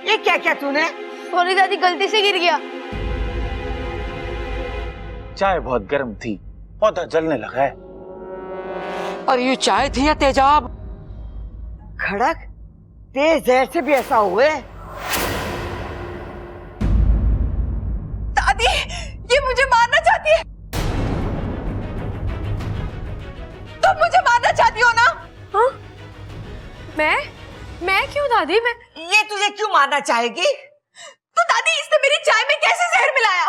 ये क्या क्या तूने? सॉरी दादी, गलती से गिर गया। चाय बहुत गर्म थी, पौधा जलने लगा है। और ये चाय थी या तेजाब? खड़क, तेज जहर से भी ऐसा हुए? दादी, ये मुझे मारना चाहती है। तुम मुझे मारना चाहती हो ना? हाँ? मैं क्यों दादी? ये तुझे क्यों मारना चाहेगी? तो दादी, इसने मेरी चाय में कैसे जहर मिलाया?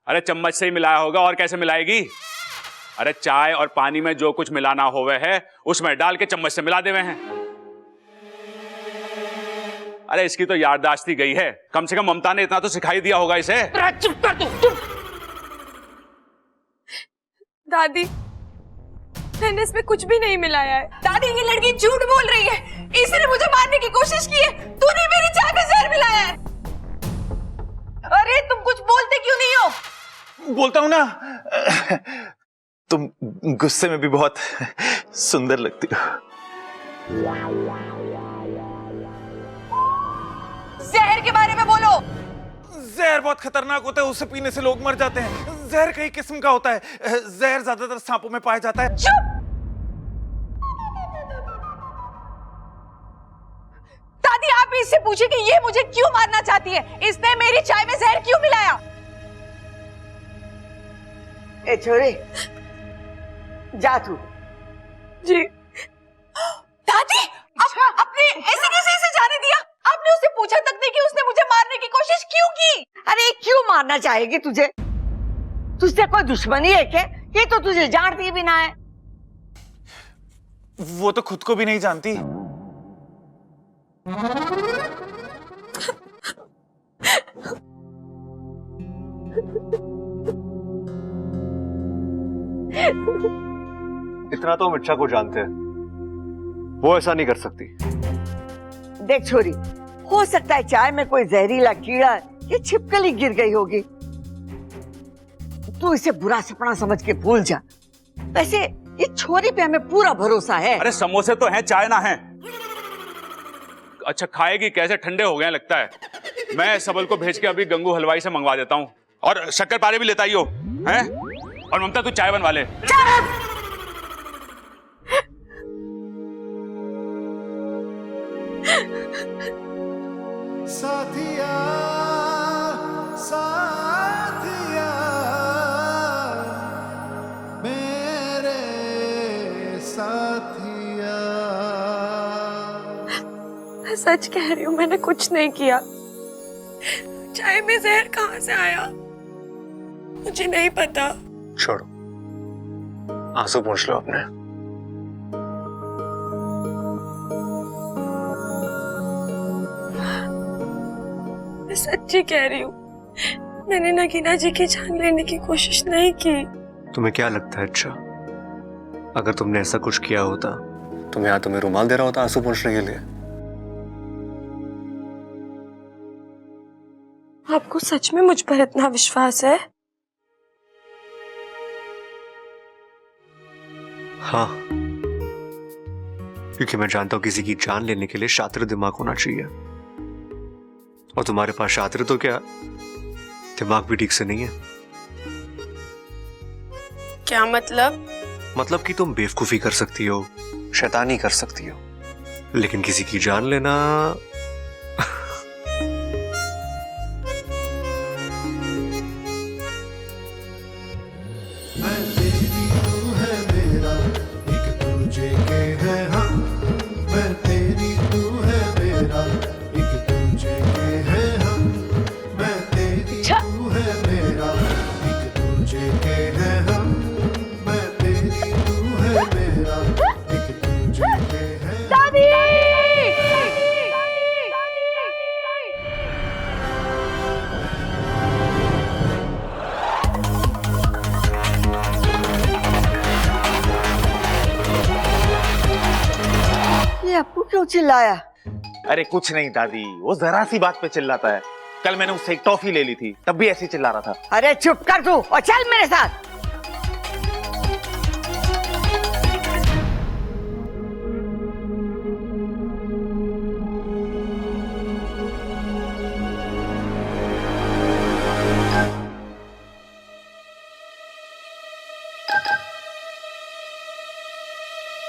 अरे चम्मच से ही मिलाया होगा, और कैसे मिलाएगी? अरे चाय और पानी में जो कुछ मिलाना होवे है उसमें डाल के चम्मच से मिला देवे हैं। अरे इसकी तो याददाश्त ही गई है, कम से कम ममता ने इतना तो सिखाई दिया होगा इसे। चुप कर तू, चुप। दादी, मैंने इसमें कुछ भी नहीं मिलाया है। दादी, ये लड़की झूठ बोल रही है। इसने मुझे मारने की कोशिश की है। तूने मेरी चाय में जहर मिलाया है। अरे तुम कुछ बोलते क्यों नहीं हो? बोलता हूं ना, तुम गुस्से में भी बहुत सुंदर लगती हो। जहर के बारे में बोलो। जहर बहुत खतरनाक होता है, उसे पीने से लोग मर जाते हैं। जहर कई किस्म का होता है। जहर ज्यादातर सांपों में पाया जाता है। चुप! दादी, आप इससे पूछिए कि ये मुझे क्यों मारना चाहती है। इसने मेरी चाय में जहर क्यों मिलाया? ए छोरी, जा तू। जी दादी, आपने ऐसे कैसे इसे जाने दिया? आपने उससे पूछा तक नहीं कि उसने मुझे मारने की कोशिश क्यों की? अरे क्यों मारना चाहेगी तुझे? तुझसे कोई दुश्मनी है क्या? ये तो तुझे जानती भी ना है। वो तो खुद को भी नहीं जानती। इतना तो हम इच्छा को जानते हैं, वो ऐसा नहीं कर सकती। देख छोरी, हो सकता है चाय में कोई जहरीला कीड़ा या छिपकली गिर गई होगी। तू इसे बुरा सपना समझ के भूल जा। वैसे ये छोरी पे हमें पूरा भरोसा है। अरे समोसे तो हैं, चाय ना है। अच्छा खाएगी कैसे? ठंडे हो गए लगता है। मैं सबल को भेज के अभी गंगू हलवाई से मंगवा देता हूँ, और शक्कर पारे भी लेता ही हो हैं? और ममता तू चाय बनवा ले। साथिया साथिया मेरे साथिया। मैं सच कह रही हूँ, मैंने कुछ नहीं किया। चाय में जहर कहाँ से आया मुझे नहीं पता। छोड़ो, आंसू पूंछ लो अपने। मैं सच्ची कह रही हूँ, मैंने नगीना जी की जान लेने की कोशिश नहीं की। तुम्हें क्या लगता है अच्छा, अगर तुमने ऐसा कुछ किया होता तो मैं यहाँ तुम्हें रुमाल दे रहा होता आंसू पूंछने के लिए? आपको सच में मुझ पर इतना विश्वास है? हाँ, क्योंकि मैं जानता हूं किसी की जान लेने के लिए शातिर दिमाग होना चाहिए, और तुम्हारे पास शातिर तो क्या, दिमाग भी ठीक से नहीं है। क्या मतलब? मतलब कि तुम बेवकूफी कर सकती हो, शैतानी कर सकती हो, लेकिन किसी की जान लेना मैं तेरी तू है मेरा, एक दूजे के है हम। मैं तेरी तू है मेरा, एक दूजे के है हम। मैं तेरी तू है मेरा, एक दूजे के है हम। मैं तेरी तू है मेरा, एक दूजे के है हम। दादी! ये अप्पू क्यों चिल्लाया? अरे कुछ नहीं दादी, वो जरा सी बात पे चिल्लाता है। कल मैंने उससे एक टॉफी ले ली थी, तब भी ऐसे ही चिल्ला रहा था। अरे चुप कर तू और चल मेरे साथ।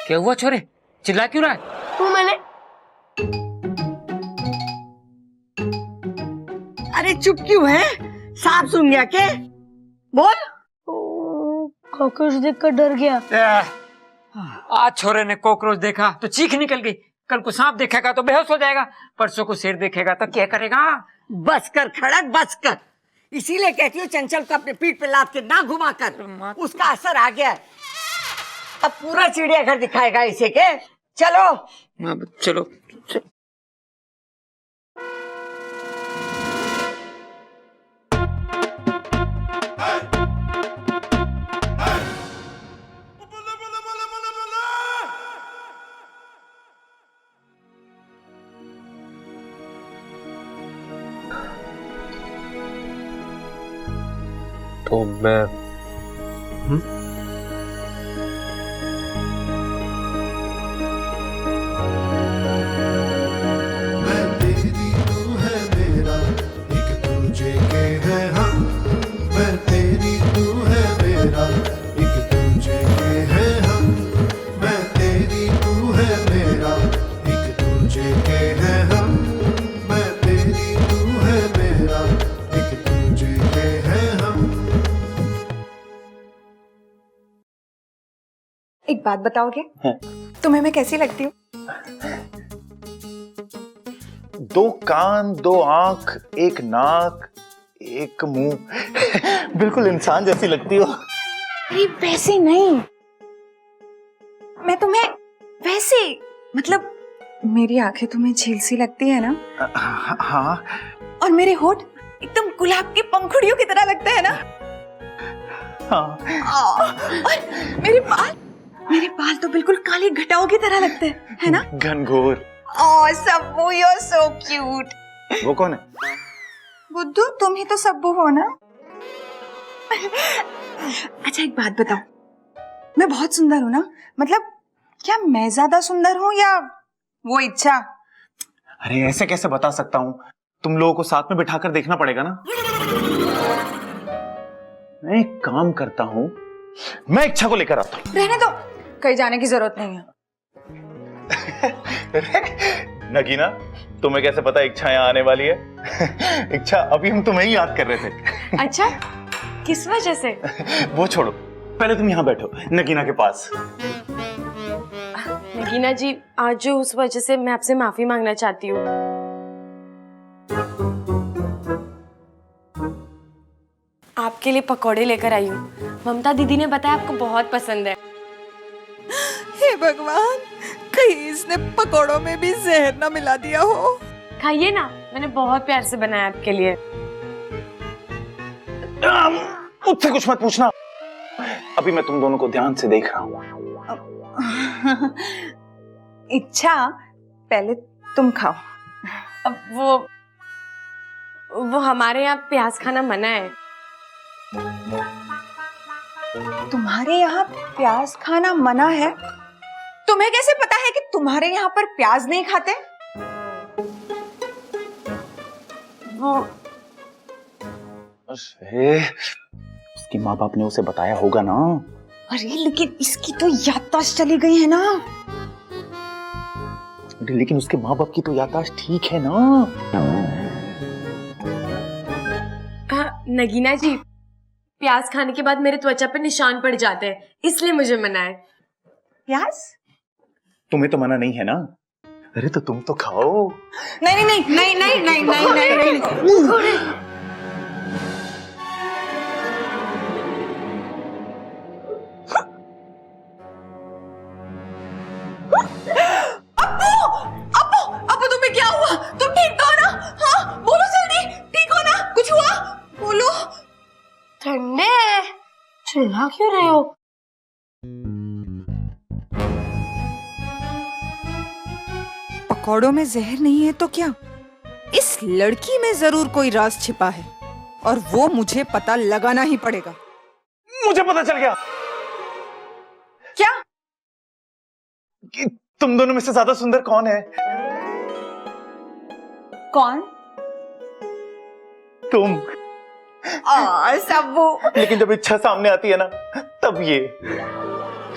क्या हुआ छोरे, चिल्ला क्यों रहा है? वो मैंने अरे चुप क्यों है? सांप सुन गया के? बोल। कॉकरोच देखकर डर गया। आज छोरे ने कॉकरोच देखा तो चीख निकल गई, कल को सांप देखेगा तो बेहोश हो जाएगा, परसों को शेर देखेगा तो क्या करेगा? बस कर खड़क, बस कर। इसीलिए कहती हूँ चंचल को अपने पीठ पे लाद के ना घुमा कर, उसका असर आ गया है। अब पूरा चिड़ियाघर दिखाएगा इसे के। चलो चलो। तो मैं मैं तेरी तू है मेरा, एक दूजे के है हम। मैं तेरी तू है मेरा, एक दूजे के है हम। मैं तेरी तू है मेरा, एक दूजे के है हम। मैं तेरी तू है मेरा, एक दूजे के है हम। एक बात बताओगे, तुम्हें मैं कैसी लगती हूँ? दो कान, दो आंख, एक नाक, एक मुंह बिल्कुल इंसान जैसी लगती हो। अरे वैसे नहीं, मैं तुम्हें वैसे, मतलब मेरी आंखें तुम्हें झील सी लगती है ना? हाँ। और मेरे होठ एकदम गुलाब की पंखुड़ियों की तरह लगते हैं ना? हाँ। और मेरे बाल तो बिल्कुल काली घटाओं की तरह लगते हैं, है ना? घनघोर। Oh Sabbu, you are so cute. वो कौन है? बुद्धू, तुम ही तो सब्बू हो ना? अच्छा एक बात बताओ, मैं बहुत सुंदर हूँ ना? मतलब क्या मैं ज्यादा सुंदर हूँ या वो इच्छा? अरे ऐसे कैसे बता सकता हूँ, तुम लोगों को साथ में बिठाकर देखना पड़ेगा ना। मैं एक काम करता हूँ, मैं इच्छा को लेकर आता हूँ। रहने दो, कहीं जाने की जरूरत नहीं है। नगीना, तुम्हें कैसे पता इच्छा यहाँ आने वाली है? इच्छा, अभी हम तुम्हें ही याद कर रहे थे। अच्छा, किस वजह से? वो छोड़ो, पहले तुम यहाँ बैठो नगीना के पास। नगीना जी, आज जो उस वजह से मैं आपसे माफी मांगना चाहती हूँ। आपके लिए पकौड़े लेकर आई हूँ, ममता दीदी ने बताया आपको बहुत पसंद है। हे भगवान, कहीं इसने पकौड़ों में भी जहर ना मिला दिया हो। खाइए ना, मैंने बहुत प्यार से बनाया आपके लिए। मुझसे कुछ मत पूछना, अभी मैं तुम दोनों को ध्यान से देख रहा हूँ। इच्छा, पहले तुम खाओ। अब वो हमारे यहाँ प्याज खाना मना है। तुम्हारे यहाँ प्याज खाना मना है? तुम्हें कैसे पता है कि तुम्हारे यहाँ पर प्याज नहीं खाते? अरे, उसके माँ बाप ने उसे बताया होगा ना। अरे लेकिन इसकी तो याददाश्त चली गई है ना। अरे लेकिन उसके माँ बाप की तो याददाश्त ठीक है ना। नगीना जी, प्याज खाने के बाद मेरे त्वचा पे निशान पड़ जाते हैं, इसलिए मुझे मना है। प्याज? तुम्हें तो मना नहीं है ना? अरे तो तुम तो खाओ। नहीं नहीं नहीं नहीं नहीं नहीं नहीं नहीं नहीं। अप्पू तुम्हें क्या हुआ? तुम ठीक तो हो ना? हाँ बोलो जल्दी, ठीक हो ना? कुछ हुआ? बोलो। ठंडे, चिल्ला क्यों रहे हो? पकौड़ों में जहर नहीं है तो क्या? इस लड़की में जरूर कोई राज छिपा है और वो मुझे पता लगाना ही पड़ेगा। मुझे पता चल गया। क्या? कि तुम दोनों में से ज्यादा सुंदर कौन है? कौन? तुम। सब्बू। लेकिन जब इच्छा सामने आती है ना, तब ये।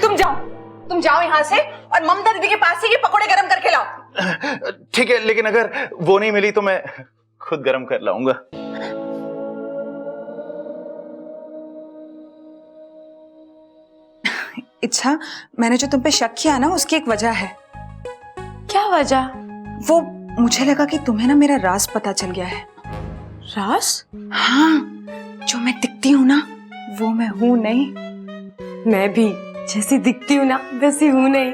तुम जाओ, तुम जाओ यहाँ से और ममता दीदी के पास से ये पकोड़े गरम करके लाओ। ठीक है, लेकिन अगर वो नहीं मिली तो मैं खुद गरम कर लाऊंगा। इच्छा, मैंने जो तुम पे शक किया ना, उसकी एक वजह है। क्या वजह? वो मुझे लगा कि तुम्हें ना मेरा राज पता चल गया है। राज? हाँ, जो मैं दिखती हूँ ना, वो मैं हूँ नहीं। मैं भी जैसी दिखती हूँ ना वैसी हूँ नहीं।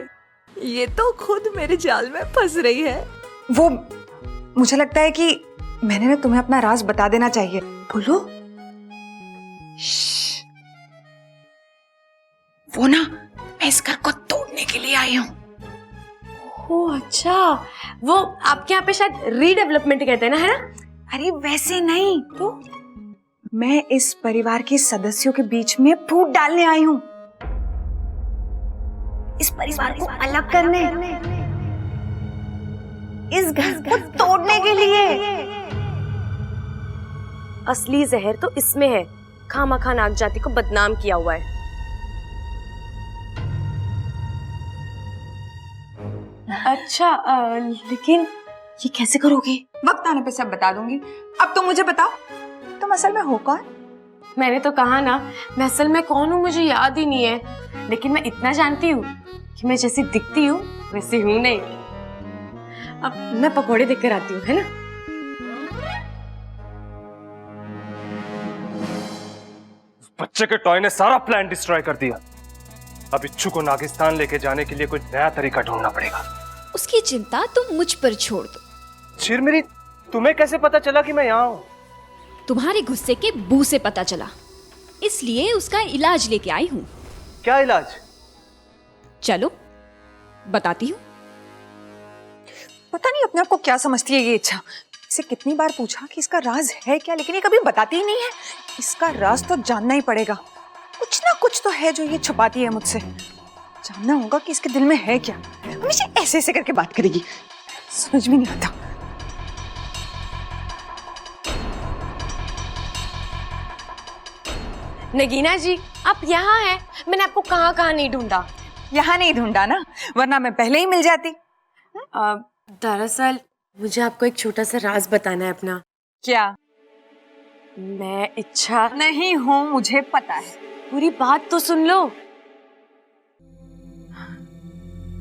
ये तो खुद मेरे जाल में फंस रही है। वो मुझे लगता है कि मैंने ना तुम्हें अपना राज बता देना चाहिए। बोलो। वो ना, मैं इस घर को तोड़ने के लिए आई हूँ। ओह अच्छा, वो आपके यहाँ पे शायद रीडेवलपमेंट कहते हैं ना, है ना? अरे वैसे नहीं, तो मैं इस परिवार के सदस्यों के बीच में फूट डालने आई हूँ। इस परिवार को अलग करने, इस घर को तोड़ने के लिए। असली जहर तो इसमें है। खामखा नाग जाति को बदनाम किया हुआ है। अच्छा, लेकिन ये कैसे करोगे? वक्त आने पे सब बता दूंगी। अब तुम मुझे बताओ, तुम असल में हो कौन? मैंने तो कहा ना, मैं असल में कौन हूँ मुझे याद ही नहीं है, लेकिन मैं इतना जानती हूँ कि मैं जैसी दिखती हूँ वैसी हूँ नहीं। अब मैं पकोड़े देख कर आती हूँ, है ना? बच्चे के टॉय ने सारा प्लान डिस्ट्रॉय कर दिया। अब इच्छू को नागिस्तान लेके जाने के लिए कोई नया तरीका ढूंढना पड़ेगा। उसकी चिंता तुम मुझ पर छोड़ दो। चिरमिरी, तुम्हें कैसे पता चला कि मैं यहाँ हूँ? तुम्हारे गुस्से के बू से पता चला, इसलिए उसका इलाज लेके आई हूँ। क्या इलाज? चलो बताती हूँ। पता नहीं अपने आप को क्या समझती है ये इच्छा। इसे कितनी बार पूछा कि इसका राज है क्या, लेकिन ये कभी बताती ही नहीं है। इसका राज तो जानना ही पड़ेगा। कुछ ना कुछ तो है जो ये छुपाती है मुझसे। जानना होगा कि इसके दिल में है क्या। हमेशा ऐसे ऐसे करके बात करेगी, समझ में नहीं आता। नगीना जी, आप यहाँ हैं। मैंने आपको कहाँ कहाँ नहीं ढूंढा। यहाँ नहीं ढूंढा ना, वरना मैं पहले ही मिल जाती। दरअसल मुझे आपको एक छोटा सा राज बताना है अपना। क्या? मैं इच्छा नहीं हूँ, मुझे पता है। पूरी बात तो सुन लो।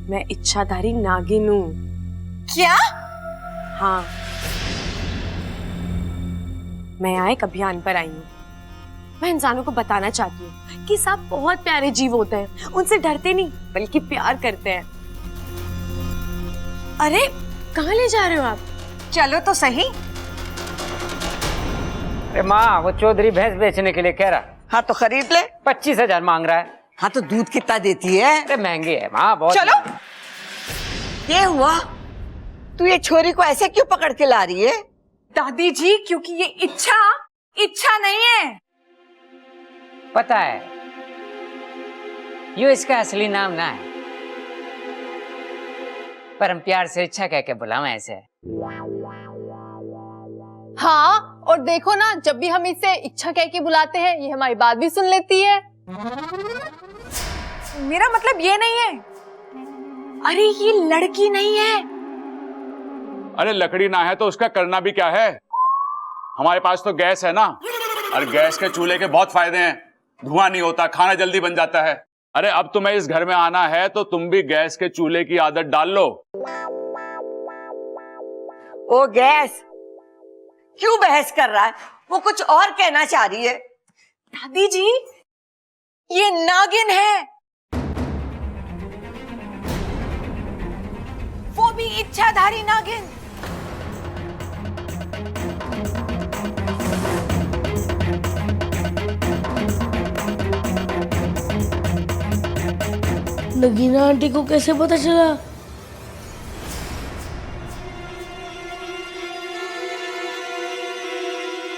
मैं इच्छाधारी नागिन हूँ। क्या? हाँ, मैं यहाँ एक अभियान पर आई हूँ। मैं इंसानों को बताना चाहती हूँ कि सांप बहुत प्यारे जीव होते हैं। उनसे डरते नहीं बल्कि प्यार करते हैं। अरे कहाँ ले जा रहे हो आप? चलो तो सही। अरे माँ, वो चौधरी भैंस बेचने के लिए कह रहा। हाँ तो खरीद ले। 25,000 मांग रहा है। हाँ तो दूध कितना देती है? अरे महंगी है माँ, बहुत। चलो। ये हुआ, तू ये छोरी को ऐसे क्यों पकड़ के ला रही है? दादी जी, क्योंकि ये इच्छा नहीं है। पता है, यो इसका असली नाम ना है, पर हम प्यार से इच्छा कह के बुलावे ऐसे। हाँ, और देखो ना, जब भी हम इसे इच्छा कह के बुलाते हैं, ये हमारी बात भी सुन लेती है। मेरा मतलब ये नहीं है। अरे ये लड़की नहीं है। अरे लकड़ी ना है तो उसका करना भी क्या है? हमारे पास तो गैस है ना। अरे गैस के चूल्हे के बहुत फायदे हैं। धुआं नहीं होता, खाना जल्दी बन जाता है। अरे अब तुम्हें इस घर में आना है तो तुम भी गैस के चूल्हे की आदत डाल लो। ओ गैस, क्यों बहस कर रहा है? वो कुछ और कहना चाह रही है। दादी जी, ये नागिन है। वो भी इच्छाधारी नागिन। नगीना आंटी को कैसे पता चला?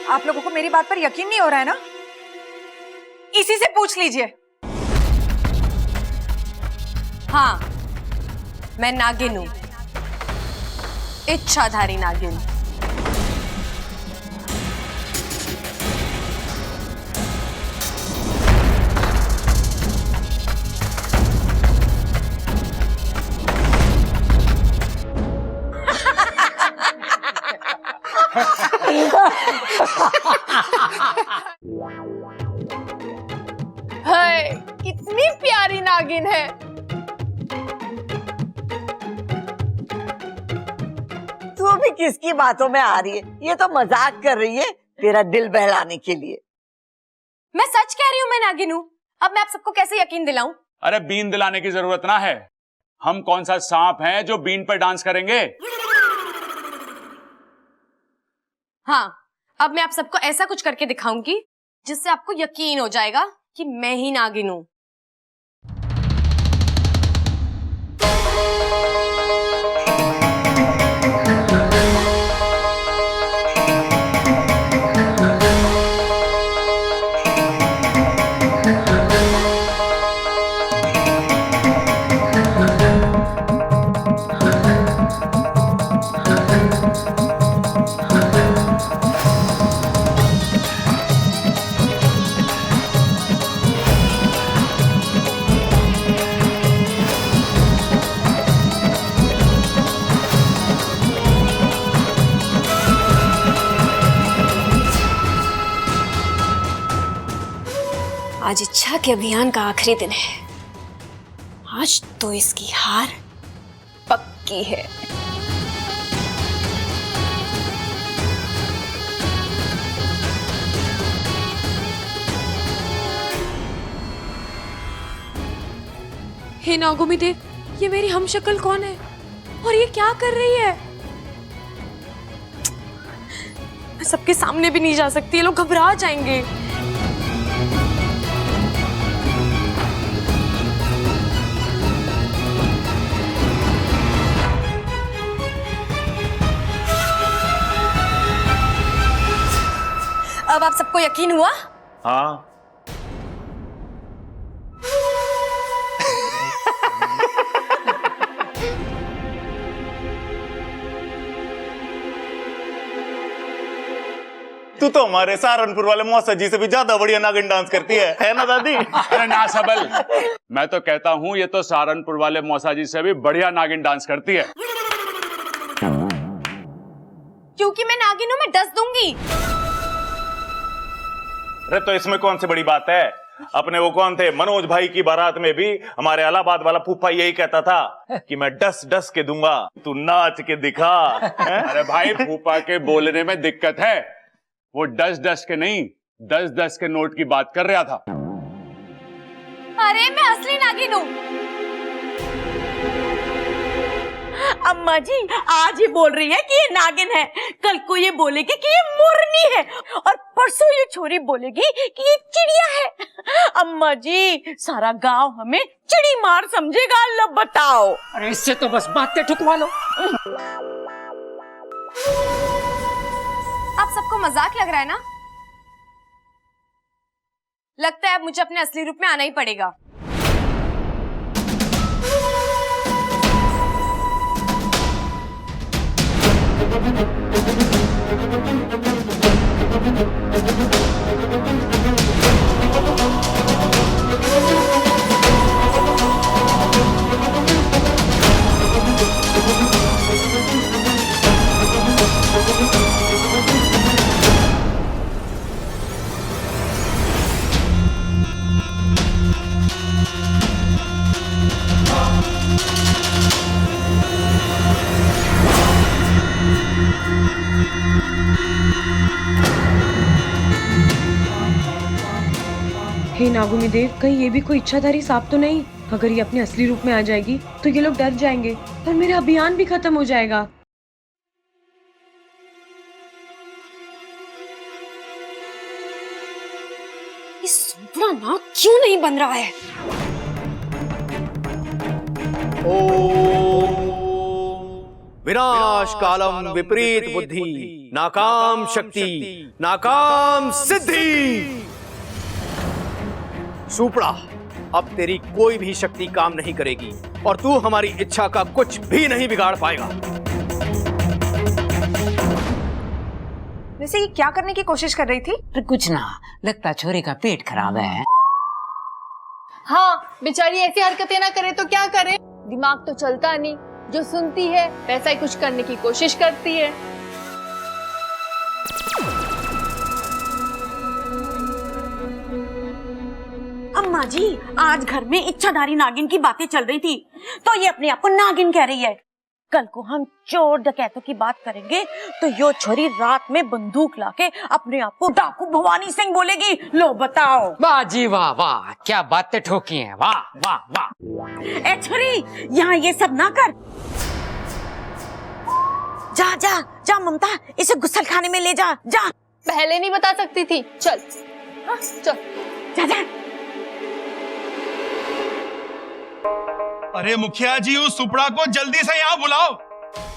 आप लोगों को मेरी बात पर यकीन नहीं हो रहा है ना? इसी से पूछ लीजिए। हाँ, मैं नागिन हूँ, इच्छाधारी नागिन। है, कितनी प्यारी नागिन है। तू भी किसकी बातों में आ रही है? ये तो मजाक कर रही है तेरा दिल बहलाने के लिए। मैं सच कह रही हूँ, मैं नागिन हूँ। अब मैं आप सबको कैसे यकीन दिलाऊं? अरे बीन दिलाने की जरूरत ना है। हम कौन सा सांप हैं जो बीन पर डांस करेंगे? हाँ, अब मैं आप सबको ऐसा कुछ करके दिखाऊंगी जिससे आपको यकीन हो जाएगा कि मैं ही नागिन हूँ। आज इच्छा के अभियान का आखिरी दिन है। आज तो इसकी हार पक्की है। हे नागोमी देव, ये मेरी हमशक्ल कौन है और ये क्या कर रही है? मैं सबके सामने भी नहीं जा सकती, ये लोग घबरा जाएंगे। अब आप सबको यकीन हुआ? हाँ। तू तो हमारे सहारनपुर वाले मौसा जी से भी ज्यादा बढ़िया नागिन डांस करती है ना दादी? अरे ना सबल, मैं तो कहता हूं ये तो सहारनपुर वाले मौसा जी से भी बढ़िया नागिन डांस करती है। क्योंकि मैं नागिन हूं, मैं डस दूंगी। अरे तो इसमें कौन सी बड़ी बात है? अपने वो कौन थे, मनोज भाई की बारात में भी हमारे इलाहाबाद वाला फूफा यही कहता था कि मैं डस डस के दूंगा, तू नाच के दिखा। अरे भाई, फूफा के बोलने में दिक्कत है। वो डस डस के नहीं, 10-10 के नोट की बात कर रहा था। अरे मैं असली नागिन हूँ। अम्मा जी आज ही बोल रही है कि ये नागिन है, कल को ये बोलेगी कि ये मोरनी है, और परसों ये छोरी बोलेगी कि ये चिड़िया है। अम्मा जी सारा गांव हमें चिड़ी मार समझेगा। लो बताओ। अरे इससे तो बस बातें ठुकवा लो। आप सबको मजाक लग रहा है ना? लगता है अब मुझे अपने असली रूप में आना ही पड़ेगा। हे नागोमी देव, कहीं ये भी कोई इच्छाधारी सांप तो नहीं? अगर ये अपने असली रूप में आ जाएगी तो ये लोग डर जाएंगे और मेरा अभियान भी खत्म हो जाएगा। ये सुपड़ा नाग क्यों नहीं बन रहा है? विनाश कालम विपरीत बुद्धि, नाकाम शक्ति, नाकाम सिद्धि। सुपड़ा, अब तेरी कोई भी शक्ति काम नहीं करेगी और तू हमारी इच्छा का कुछ भी नहीं बिगाड़ पाएगा। वैसे ये क्या करने की कोशिश कर रही थी? कुछ ना, लगता छोरी का पेट खराब है। हाँ, बेचारी ऐसी हरकतें ना करे तो क्या करे? दिमाग तो चलता नहीं, जो सुनती है वैसा ही कुछ करने की कोशिश करती है। अम्मा जी, आज घर में इच्छाधारी नागिन की बातें चल रही थी, तो ये अपने आप को नागिन कह रही है। कल को हम चोर डकैतों की बात करेंगे तो यो छोरी रात में बंदूक लाके अपने आप को डाकू भवानी सिंह बोलेगी। लो बताओ। वाह जी वाह वाह, क्या बातें ठोकी हैं, वाह वाह वाह। ए छोरी, यहाँ ये सब ना कर। जा जा जा ममता, इसे गुस्सल खाने में ले जा। जा। पहले नहीं बता सकती थी। चल चल जा जा। अरे मुखिया जी, उस सुपड़ा को जल्दी से यहाँ बुलाओ।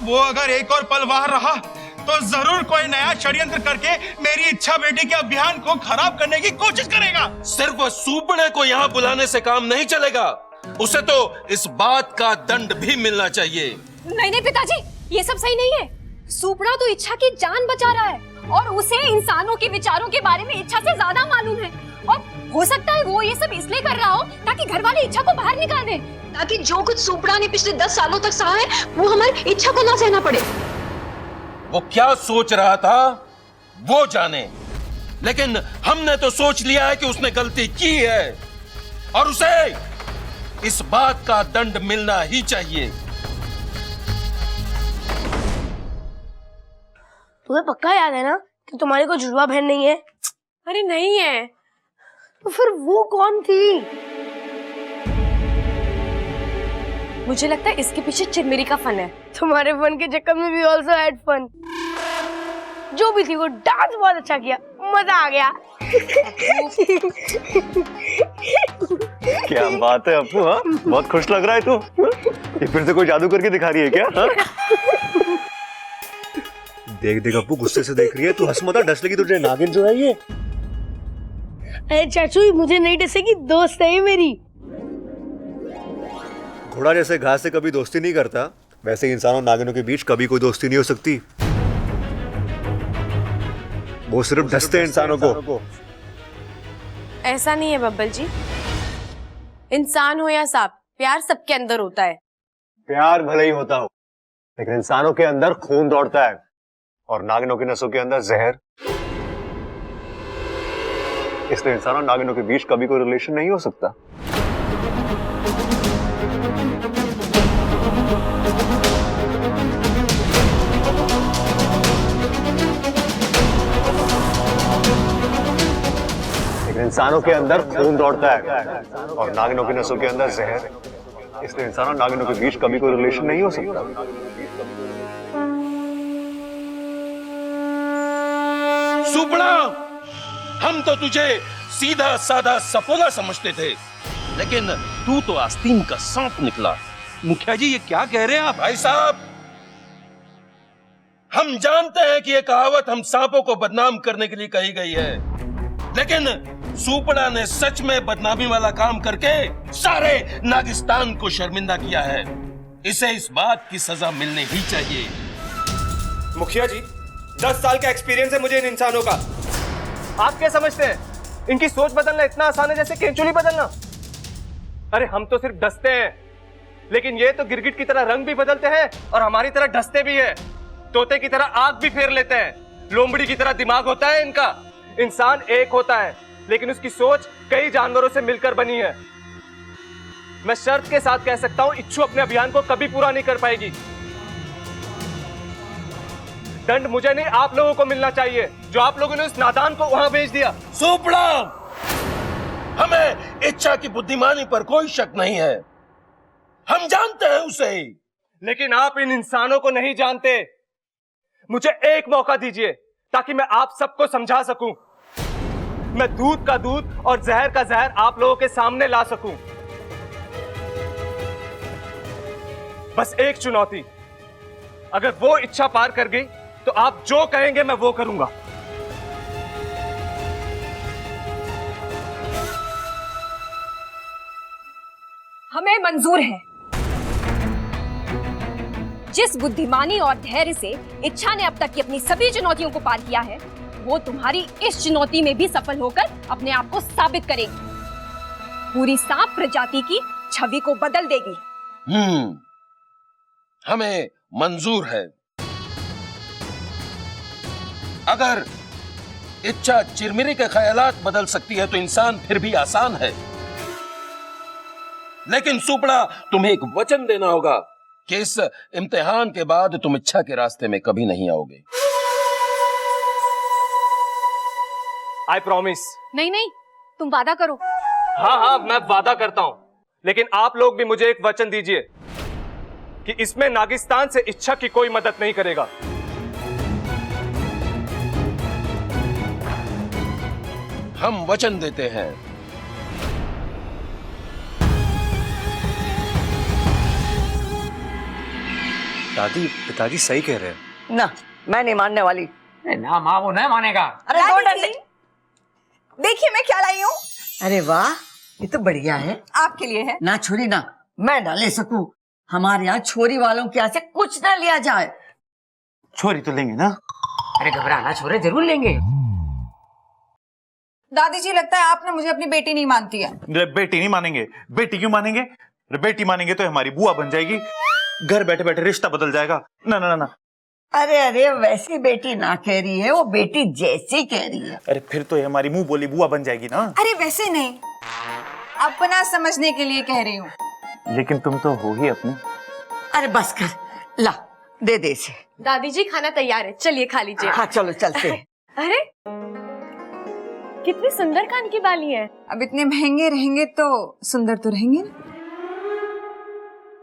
वो अगर एक और पल बाहर रहा तो जरूर कोई नया षड्यंत्र करके मेरी इच्छा बेटी के अभियान को खराब करने की कोशिश करेगा। सिर्फ सुपड़े को यहाँ बुलाने से काम नहीं चलेगा, उसे तो इस बात का दंड भी मिलना चाहिए। नहीं नहीं पिताजी, ये सब सही नहीं है। सुपड़ा तो इच्छा की जान बचा रहा है और उसे इंसानों के विचारों के बारे में इच्छा से ज्यादा मालूम है। और हो सकता है वो ये सब इसलिए कर रहा हो ताकि घर वाले इच्छा को बाहर निकाल दें, ताकि जो कुछ सुपड़ा ने पिछले 10 सालों तक सहा है वो हमारी इच्छा को ना सहना पड़े। वो क्या सोच रहा था वो जाने, लेकिन हमने तो सोच लिया है कि उसने गलती की है और उसे इस बात का दंड मिलना ही चाहिए। तुम्हें पक्का याद है ना कि तुम्हारी कोई जुड़वा बहन नहीं है? अरे नहीं है, तो फिर वो कौन थी? मुझे लगता है इसके पीछे चिरमिरी का फन है। तुम्हारे फन के चक्कर में भी ऑल्सो हैड फन। जो भी थी वो डांस बहुत अच्छा किया, मजा आ गया। क्या बात है अपू, हाँ? बहुत खुश लग रहा है तू। ये फिर से कोई जादू करके दिखा रही है क्या? हाँ? देख देख अपू, गुस्से से देख रही है। तू हंस मत, डस लगी तुझे। नागिन जो है ये। अरे चाचू, मुझे नहीं डसेगी, दोस्त है ये मेरी। घोड़ा जैसे घास से कभी दोस्ती नहीं करता, वैसे इंसानों नागिनों के बीच कभी कोई दोस्ती नहीं हो सकती। वो सिर्फ डसते हैं इंसानों को। ऐसा नहीं है बब्बल जी, इंसान हो या सांप, प्यार सबके अंदर होता है। प्यार भले ही होता हो, लेकिन इंसानों के अंदर खून दौड़ता है और नागिनों की नसों के अंदर जहर। इसलिए इंसानों नागिनों के बीच कभी कोई रिलेशन नहीं हो सकता। लेकिन इंसानों के अंदर खून दौड़ता है और नागिनों की नसों के अंदर जहर। इसलिए इंसानों नागिनों के बीच कभी कोई रिलेशन नहीं हो सकता। सुपड़ा, हम तो तुझे सीधा साधा सफोला समझते थे, लेकिन तू तो आस्तीन का सांप निकला। मुखिया जी, ये क्या कह रहे हैं आप? भाई साहब, हम जानते हैं कि यह कहावत हम सांपों को बदनाम करने के लिए कही गई है, लेकिन सुपड़ा ने सच में बदनामी वाला काम करके सारे नागिस्तान को शर्मिंदा किया है। इसे इस बात की सजा मिलनी ही चाहिए। मुखिया जी, 10 साल का एक्सपीरियंस है मुझे इन इंसानों का। आप क्या समझते हैं इनकी सोच बदलना इतना आसान है जैसे केंचुली बदलना? अरे हम तो सिर्फ डसते हैं, लेकिन ये तो गिरगिट की तरह रंग भी बदलते हैं और हमारी तरह डसते भी है। तोते की तरह आग भी फेर लेते हैं, लोमड़ी की तरह दिमाग होता है इनका। इंसान एक होता है, लेकिन उसकी सोच कई जानवरों से मिलकर बनी है। मैं शर्त के साथ कह सकता हूं, इच्छू अपने अभियान को कभी पूरा नहीं कर पाएगी। दंड मुझे नहीं, आप लोगों को मिलना चाहिए, जो आप लोगों ने उस नादान को वहां भेज दिया। सुपड़ा, हमें इच्छा की बुद्धिमानी पर कोई शक नहीं है, हम जानते हैं उसे। लेकिन आप इन इंसानों को नहीं जानते। मुझे एक मौका दीजिए ताकि मैं आप सबको समझा सकूं। मैं दूध का दूध और जहर का जहर आप लोगों के सामने ला सकूं। बस एक चुनौती, अगर वो इच्छा पार कर गई तो आप जो कहेंगे मैं वो करूंगा। हमें मंजूर है। जिस बुद्धिमानी और धैर्य से इच्छा ने अब तक की अपनी सभी चुनौतियों को पार किया है, वो तुम्हारी इस चुनौती में भी सफल होकर अपने आप को साबित करेगी, पूरी सांप प्रजाति की छवि को बदल देगी। हमें मंजूर है। अगर इच्छा चिरमिरी के ख्यालात बदल सकती है तो इंसान फिर भी आसान है। लेकिन सुपड़ा तुम्हें एक वचन देना होगा कि इस इम्तिहान के बाद तुम इच्छा के रास्ते में कभी नहीं आओगे। I promise. नहीं नहीं, तुम वादा करो। हाँ हाँ, मैं वादा करता हूं, लेकिन आप लोग भी मुझे एक वचन दीजिए कि इसमें नागिस्तान से इच्छा की कोई मदद नहीं करेगा। हम वचन देते हैं। दादी, पिताजी सही कह रहे हैं। ना, मैं नहीं मानने वाली। ना माँ, वो नहीं मानेगा। अरे दो डंडे। देखिए मैं क्या लाई हूँ। अरे वाह, ये तो बढ़िया है। आपके लिए है। ना छोरी ना, मैं ना ले सकूं। हमारे यहाँ छोरी वालों के यहाँ से कुछ ना लिया जाए। छोरी तो लेंगे ना। अरे घबराना छोरे, जरूर लेंगे। दादी जी, लगता है आप ना मुझे अपनी बेटी नहीं मानती है। बेटी नहीं मानेंगे? बेटी क्यों मानेंगे? बेटी मानेंगे तो हमारी बुआ बन जाएगी, घर बैठे बैठे रिश्ता बदल जाएगा। ना ना ना ना। अरे अरे, वैसी बेटी ना कह रही है, वो बेटी जैसी कह रही है। अरे फिर तो ये हमारी मुंह बोली बुआ बन जाएगी ना। अरे वैसे नहीं, अपना समझने के लिए कह रही हूँ। लेकिन तुम तो हो ही अपनी। अरे बस कर, ला दे दे इसे। दादी जी खाना तैयार है, चलिए खा लीजिए। हाँ चलो चलते हैं। अरे कितनी सुंदर कान की बाली है। अब इतने महंगे रहेंगे तो सुंदर तो रहेंगे ना।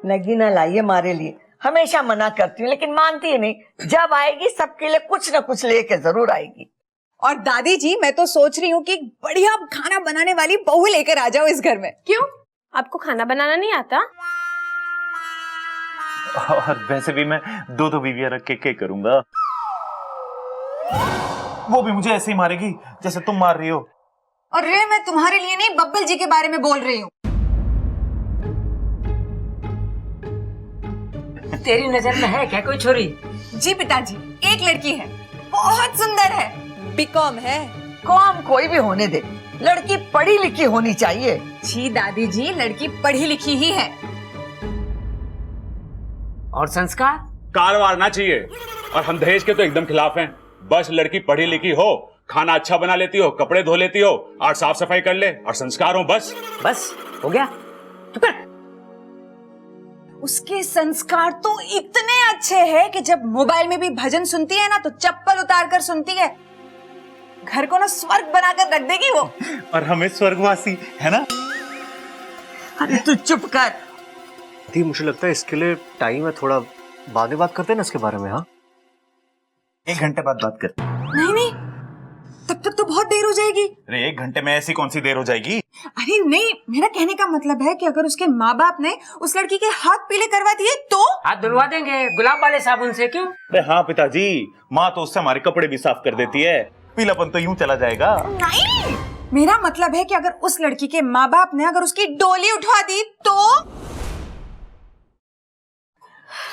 नगीना लाइए हमारे लिए। हमेशा मना करती हूँ लेकिन मानती है नहीं। जब आएगी सबके लिए कुछ न कुछ लेके जरूर आएगी। और दादी जी, मैं तो सोच रही हूँ कि एक बढ़िया खाना बनाने वाली बहू लेकर आ जाओ इस घर में। क्यों, आपको खाना बनाना नहीं आता? और वैसे भी मैं दो बीवियां रख के क्या करूंगा? वो भी मुझे ऐसे ही मारेगी जैसे तुम मार रही हो। और रे, मैं तुम्हारे लिए नहीं, बब्बल जी के बारे में बोल रही हूँ। तेरी नजर में है क्या कोई छोरी? जी पिताजी, एक लड़की है, बहुत सुंदर है, बीकॉम है। कॉम कोई भी होने दे, लड़की पढ़ी लिखी होनी चाहिए। जी दादी जी, लड़की पढ़ी लिखी ही है। और संस्कार? कारवार ना चाहिए। और हम दहेज के तो एकदम खिलाफ हैं। बस लड़की पढ़ी लिखी हो, खाना अच्छा बना लेती हो, कपड़े धो लेती हो और साफ सफाई कर ले और संस्कार हो, बस बस हो गया। उसके संस्कार तो इतने अच्छे हैं कि जब मोबाइल में भी भजन सुनती है ना तो चप्पल उतार कर सुनती है। घर को ना स्वर्ग बनाकर रख देगी वो। और हमें स्वर्गवासी है ना। अरे तू चुप कर। दी, मुझे लगता है इसके लिए टाइम है, थोड़ा बाद में बात करते हैं ना इसके बारे में। हाँ, 1 घंटे बाद बात कर। नहीं नहीं, तब तक तो बहुत देर हो जाएगी। अरे 1 घंटे में ऐसी कौन सी देर हो जाएगी? अरे नहीं, मेरा कहने का मतलब है कि अगर उसके माँ बाप ने उस लड़की के हाथ पीले करवा दिए तो? हाथ धुलवा देंगे गुलाब वाले साबुन से। क्यों? अरे हाँ पिताजी, माँ तो उससे हमारे कपड़े भी साफ कर देती है, पीलापन तो यूं चला जाएगा। नहीं, मेरा मतलब है कि अगर उस लड़की के माँ बाप ने अगर उसकी डोली उठवा दी तो?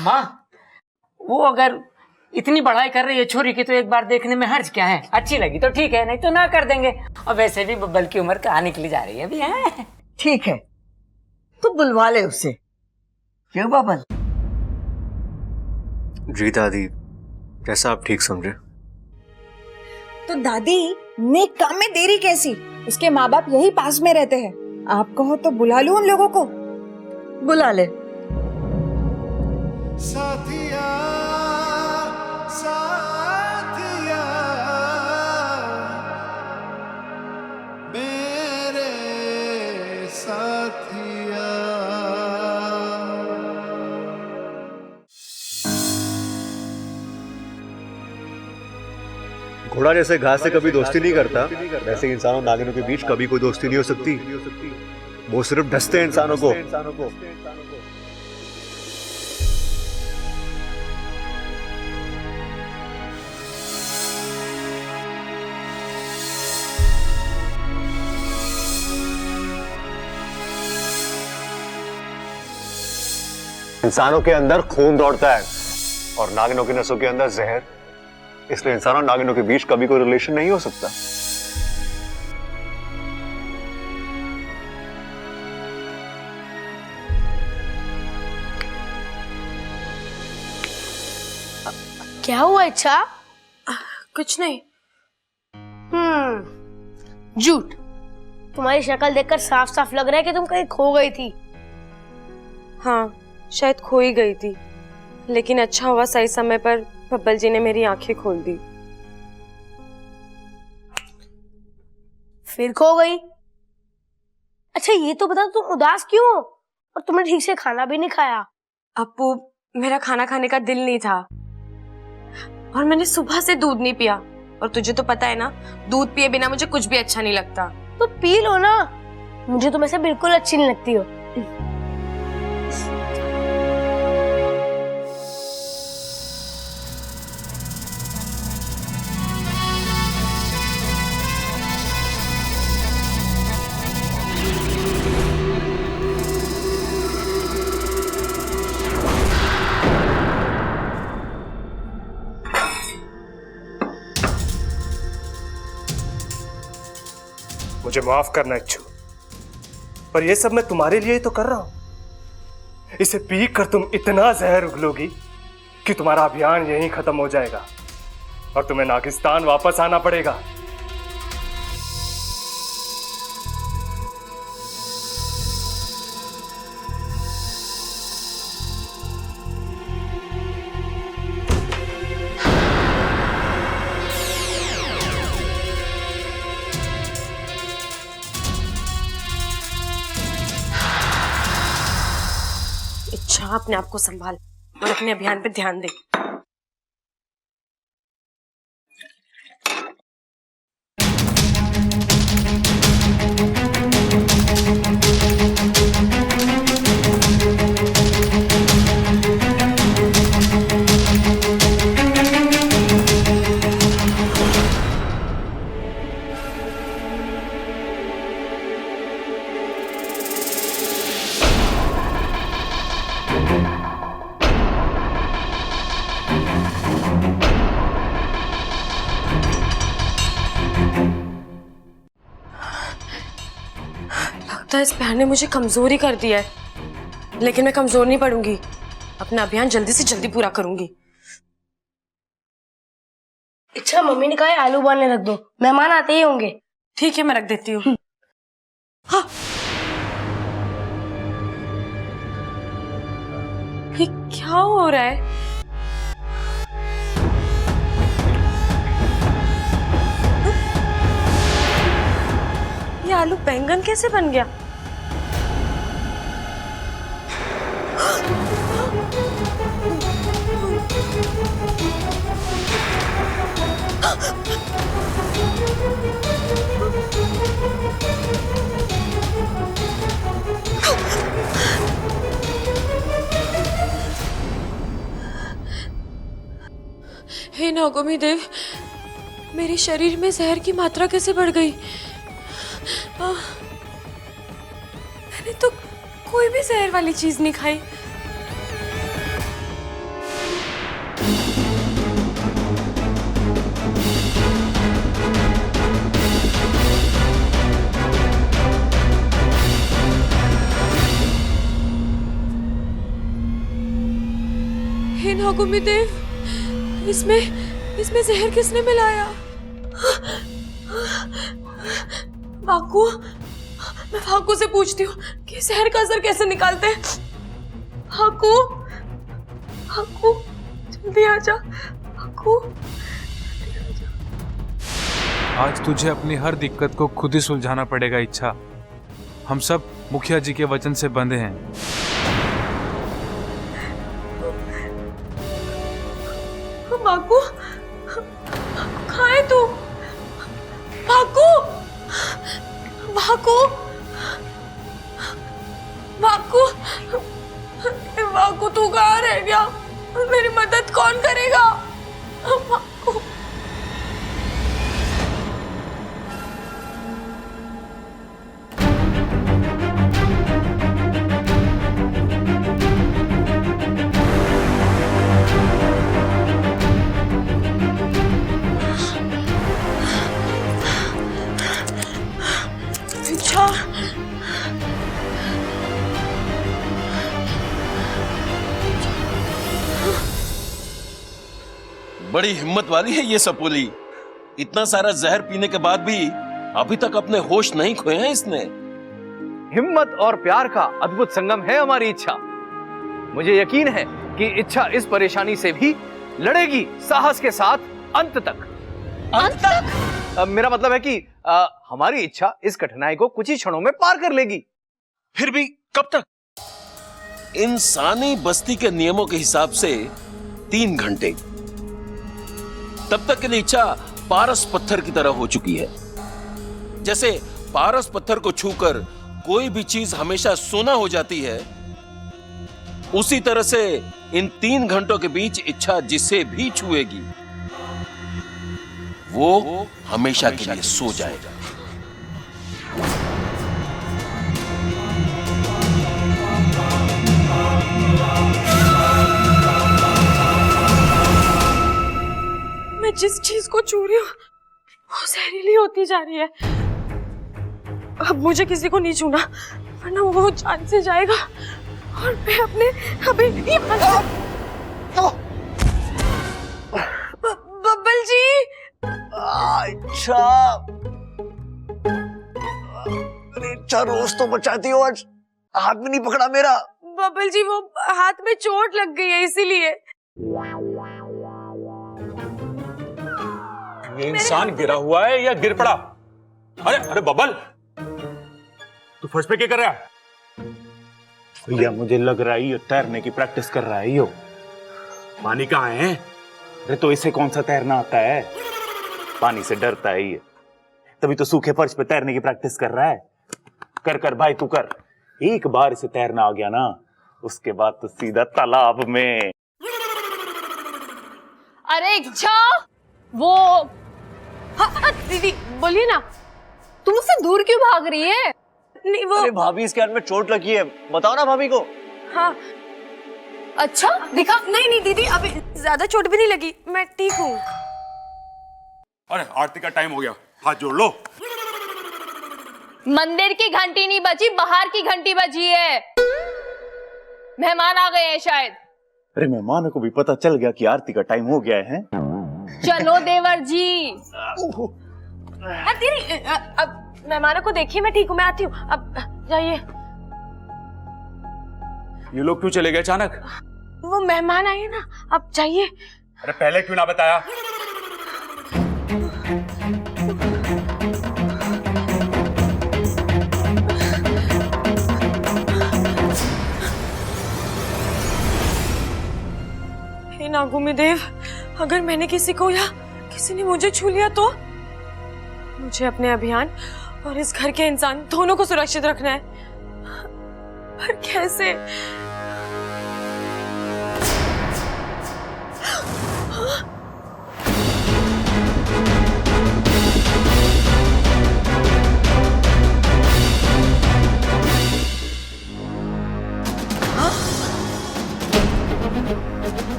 माँ, वो अगर इतनी बढ़ाई कर रही है छोरी की तो एक बार देखने में हर्ज क्या है? अच्छी लगी तो ठीक है, नहीं तो ना कर देंगे। और वैसे भी बब्बल की उम्र कहाँ निकली जा रही है अभी। है ठीक है, तू बुलवा ले उसे। क्यों बब्बल? जी दादी, जैसा आप ठीक समझे। तो दादी, नेक काम में देरी कैसी? उसके माँ बाप यही पास में रहते हैं। आप कहो तो बुला लूं उन लोगों को। बुला ले। साथिया साथिया मेरे साथिया। घोड़ा जैसे घास से कभी दोस्ती नहीं करता, वैसे इंसानों नागिनों के बीच कभी कोई दोस्ती नहीं हो सकती। वो सिर्फ डसते हैं इंसानों को। इंसानों के अंदर खून दौड़ता है और नागिनों की नसों के अंदर जहर। इसलिए इंसान और नागिनों के बीच कभी कोई रिलेशन नहीं हो सकता। क्या हुआ इच्छा? कुछ नहीं। झूठ। तुम्हारी शक्ल देखकर साफ साफ लग रहा है कि तुम कहीं खो गई थी। हाँ, शायद खो ही गई थी, लेकिन अच्छा हुआ सही समय पर बब्बल जी ने मेरी आंखें खोल दी। फिर खो गई? अच्छा ये तो बता, तुम उदास क्यों हो और तुमने ठीक से खाना भी नहीं खाया? अप्पू, मेरा खाना खाने का दिल नहीं था और मैंने सुबह से दूध नहीं पिया, और तुझे तो पता है ना, दूध पिए बिना मुझे कुछ भी अच्छा नहीं लगता। तो पी लो ना, मुझे तुम ऐसे बिल्कुल अच्छी नहीं लगती हो। मुझे माफ करना इच्छू, पर यह सब मैं तुम्हारे लिए ही तो कर रहा हूं। इसे पी कर तुम इतना जहर उगलोगी कि तुम्हारा अभियान यहीं खत्म हो जाएगा और तुम्हें नागिस्तान वापस आना पड़ेगा। इच्छा, अपने आप को संभाल और अपने अभियान पे ध्यान दे। लगता है इस प्यार ने मुझे कमजोर ही कर दिया है, लेकिन मैं कमजोर नहीं पड़ूंगी। अपना अभियान जल्दी से जल्दी पूरा करूंगी। अच्छा, मम्मी ने कहा है आलू उबालने रख दो, मेहमान आते ही होंगे। ठीक है, मैं रख देती हूँ। हाँ। ये क्या हो रहा है? ये आलू बैंगन कैसे बन गया? हे नागोमी देव, मेरे शरीर में जहर की मात्रा कैसे बढ़ गई? मैंने तो कोई भी जहर वाली चीज नहीं खाई। हे नागोमी देव, इसमें जहर किसने मिलाया? भाकू, मैं भाकू से पूछती हूँ कि जहर का असर कैसे निकालते हैं। भाकू, भाकू, जल्दी आ जा। भाकू, आज तुझे अपनी हर दिक्कत को खुद ही सुलझाना पड़ेगा इच्छा। हम सब मुखिया जी के वचन से बंधे हैं। भाकू, खाए तू। भाकू, भाकू, भाकू, भाकू, तू कहाँ रह गया? मेरी मदद कौन करेगा? भाकू। बड़ी हिम्मत वाली है ये सपोली। इतना सारा जहर पीने के बाद भी अभी तक अपने होश नहीं खोए हैं इसने। हिम्मत और प्यार का अद्भुत संगम है हमारी इच्छा। मुझे यकीन है कि इच्छा इस परेशानी से भी लड़ेगी साहस के साथ अंत तक। अंत तक? मेरा मतलब है कि हमारी इच्छा इस कठिनाई को कुछ ही क्षणों में पार कर लेगी। फिर भी कब तक? इंसानी बस्ती के नियमों के हिसाब से 3 घंटे। तब तक के लिए इच्छा पारस पत्थर की तरह हो चुकी है। जैसे पारस पत्थर को छूकर कोई भी चीज हमेशा सोना हो जाती है, उसी तरह से इन 3 घंटों के बीच इच्छा जिसे भी छुएगी वो हमेशा के लिए सो जाएगा। मैं जिस चीज को छू रही हूँ वो जहरीली होती जा रही है। अब मुझे किसी को नहीं छूना वरना वो जान से जाएगा और मैं अपने बब्बल जी। अच्छा इच्छा रोज तो बचाती हो, आज हाथ में नहीं पकड़ा मेरा। बब्बल जी वो हाथ में चोट लग गई है इसीलिए। ये इंसान गिरा हुआ है या गिर पड़ा? अरे अरे बबल, तू फर्श पे क्या कर रहा है? भैया मुझे लग रहा है ये तैरने की प्रैक्टिस कर रहा है। यो पानी कहाँ है? अरे तो इसे कौन सा तैरना आता है? पानी से डरता है ये, तभी तो सूखे फर्श पे तैरने की प्रैक्टिस कर रहा है। कर कर भाई तू कर, एक बार इसे तैरना आ गया ना उसके बाद तो सीधा तालाब में। अरे इच्छा, वो हाँ, दीदी बोलिए ना। तुम उससे दूर क्यों भाग रही है? नहीं वो अरे भाभी इसके हाथ में चोट लगी है, बताओ ना भाभी को। हाँ अच्छा दिखा। नहीं दीदी अभी ज्यादा चोट भी नहीं लगी, मैं ठीक हूँ। अरे आरती का टाइम हो गया, हाथ जोड़ लो। मंदिर की घंटी नहीं बजी, बाहर की घंटी बजी है। मेहमान आ गए हैं शायद। अरे मेहमानों को भी पता चल गया कि आरती का टाइम हो गया है। चलो देवर जी। दीदी अब मेहमानों को देखिए, मैं ठीक हूँ, मैं आती हूँ। अब जाइए। ये लोग क्यों चले गए अचानक? वो मेहमान आए ना, अब जाइए। अरे पहले क्यों ना बताया? हे नागुमी देव, अगर मैंने किसी को या किसी ने मुझे छू लिया तो मुझे अपने अभियान और इस घर के इंसान दोनों को सुरक्षित रखना है, पर कैसे?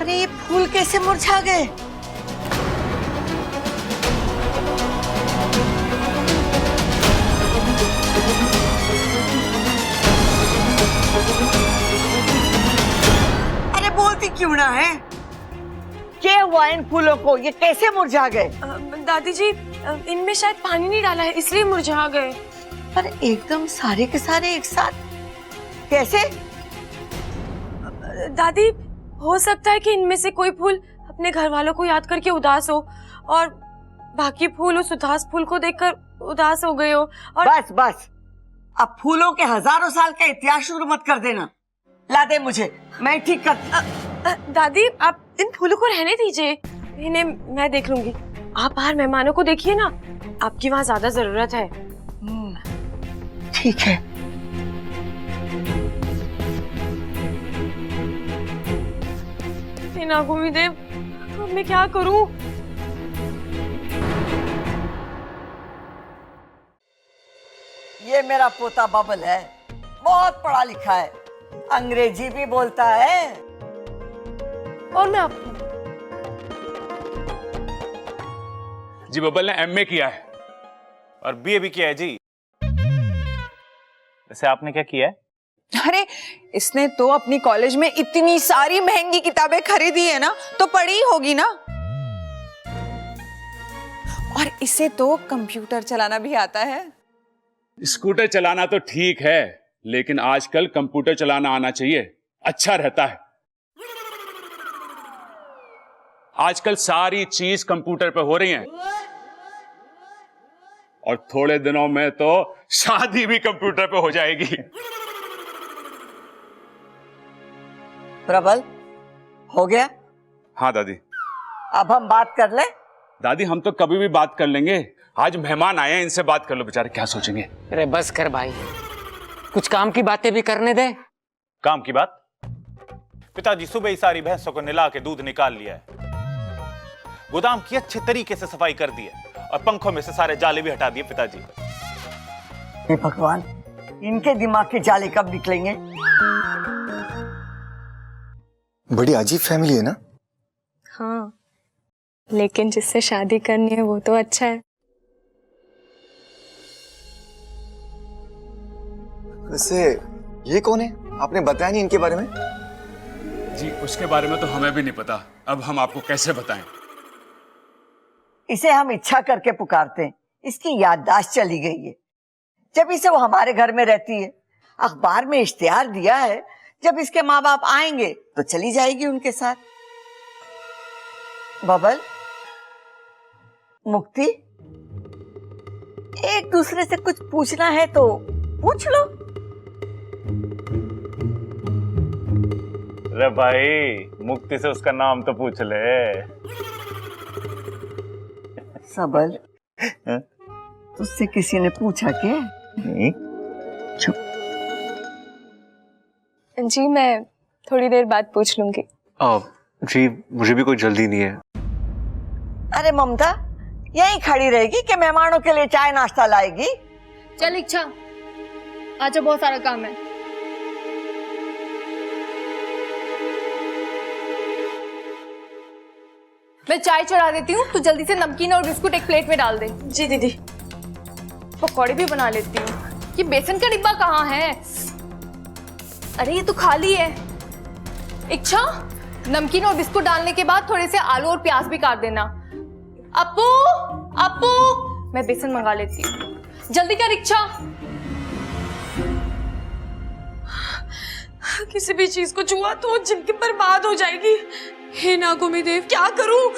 अरे ये फूल कैसे मुरझा गए? अरे बोलती क्यों ना है? क्या हुआ इन फूलों को? ये कैसे मुरझा गए? दादी जी इनमें शायद पानी नहीं डाला है इसलिए मुरझा गए। पर एकदम सारे के सारे एक साथ कैसे? दादी हो सकता है कि इनमें से कोई फूल अपने घर वालों को याद करके उदास हो और बाकी फूल उस उदास फूल को देखकर उदास हो गए हो। और बस बस, अब फूलों के हजारों साल का इतिहास शुरू मत कर देना। ला दे मुझे, मैं ठीक कर। दादी आप इन फूलों को रहने दीजिए, इन्हें मैं देख लूंगी। आप बाहर मेहमानों को देखिए ना, आपकी वहाँ ज्यादा जरूरत है। ठीक है। नागुमी देव, अब मैं क्या करूं? ये मेरा पोता बबल है, बहुत पढ़ा लिखा है, अंग्रेजी भी बोलता है। और मैं जी बबल ने एमए किया है और बीए भी किया है जी। वैसे आपने क्या किया है? अरे इसने तो अपनी कॉलेज में इतनी सारी महंगी किताबें खरीदी है ना, तो पढ़ी होगी ना। और इसे तो कंप्यूटर चलाना भी आता है। स्कूटर चलाना तो ठीक है, लेकिन आजकल कंप्यूटर चलाना आना चाहिए। अच्छा रहता है। आजकल सारी चीज कंप्यूटर पे हो रही है और थोड़े दिनों में तो शादी भी कंप्यूटर पे हो जाएगी। प्रबल, हो गया? हाँ दादी। अब हम बात कर ले? दादी हम तो कभी भी बात कर लेंगे, आज मेहमान आए हैं, इनसे बात कर लो, बेचारे क्या सोचेंगे। अरे बस कर भाई, कुछ काम की बातें भी करने दे। काम की बात? पिताजी सुबह ही सारी भैंसों को निला के दूध निकाल लिया है, गोदाम की अच्छे तरीके से सफाई कर दी है और पंखों में से सारे जाले भी हटा दिए पिताजी। हे भगवान, इनके दिमाग के जाले कब निकलेंगे? बड़ी अजीब फैमिली है ना? हाँ, लेकिन जिससे शादी करनी है वो तो अच्छा है। वैसे ये कौन है? आपने बताया नहीं इनके बारे में? जी उसके बारे में तो हमें भी नहीं पता, अब हम आपको कैसे बताएं। इसे हम इच्छा करके पुकारते हैं, इसकी याददाश्त चली गई है। जब इसे वो हमारे घर में रहती है, अखबार में इश्तिहार दिया है, जब इसके माँ बाप आएंगे तो चली जाएगी उनके साथ। बबल, मुक्ति, एक दूसरे से कुछ पूछना है तो पूछ लो। अरे भाई, मुक्ति से उसका नाम तो पूछ ले। सबल, तुझसे किसी ने पूछा क्या? नहीं। चुप। जी मैं थोड़ी देर बाद पूछ लूंगी। जी मुझे भी कोई जल्दी नहीं है। अरे ममता, यहीं खड़ी रहेगी कि मेहमानों के लिए चाय नाश्ता लाएगी? चल इच्छा, आज बहुत सारा काम है। मैं चाय चढ़ा देती हूँ, तू जल्दी से नमकीन और बिस्कुट एक प्लेट में डाल दे। जी दीदी। पकौड़े भी बना लेती हूँ। ये बेसन का डिब्बा कहाँ है? अरे ये तो खाली है। इच्छा, नमकीन और बिस्कुट डालने के बाद थोड़े से आलू और प्याज भी काट देना। अपू, अपू, मैं बेसन मंगा लेती हूँ, जल्दी कर इच्छा। किसी भी चीज को छुआ तो वो जिंदगी बर्बाद हो जाएगी। हे नागोमी देव, क्या करूं?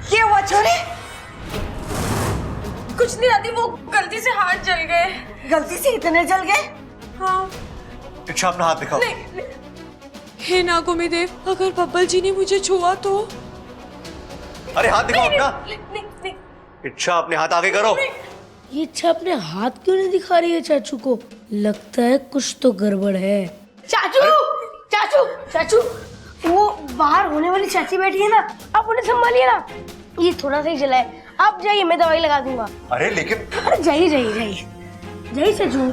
क्या हुआ छोरे? कुछ नहीं दादी, वो गलती से हाथ जल गए। गलती से इतने जल गए? हाँ। इच्छा अपना हाथ दिखाओ। हे नागोमी देव, अगर बब्बल जी ने मुझे छुआ तो? अरे हाथ दिखाओ अपना। इच्छा अपने हाथ आगे करो। ये इच्छा अपने हाथ क्यों नहीं दिखा रही है चाचू को? लगता है कुछ तो गड़बड़ है। चाचू, चाचू, चाचू, वो बाहर होने वाली चाची बैठी है ना, आप उन्हें संभालिए ना। ये थोड़ा सा ही जला है, आप जाइए, मैं दवाई लगा दूंगा। अरे लेकिन अरे जाइए जाइए जाइए जाइए चाचू।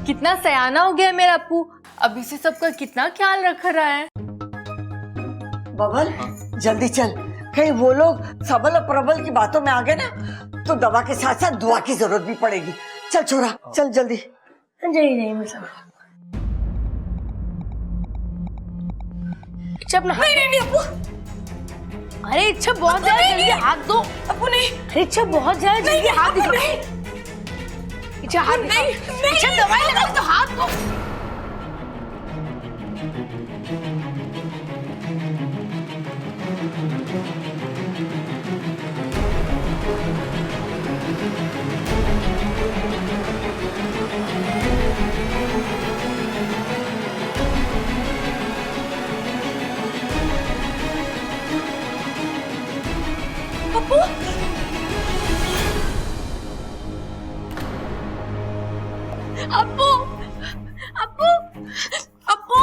कितना सयाना हो गया है मेरा अप्पू, अभी से सबका कितना ख्याल रख रहा है। बबल, जल्दी चल, कहीं वो लोग सबल और प्रबल की बातों में आ गए ना तो दवा के साथ साथ दुआ की जरूरत भी पड़ेगी। चल छोरा, चल जल्दी। जाइए जाइए, मैं सब। इच्छा अपना हाथ। नहीं अप्पू। अरे इच्छा बहुत ज्यादा जल्दी हाथ दो। अप्पू नहीं। अरे इच्छा बहुत ज्यादा जल्दी हाथ दिखाओ। इच्छा हाथ दिखाओ। इच्छा दवाई लगाओ तो हाथ दो। अप्पू, अप्पू, अप्पू, अप्पू।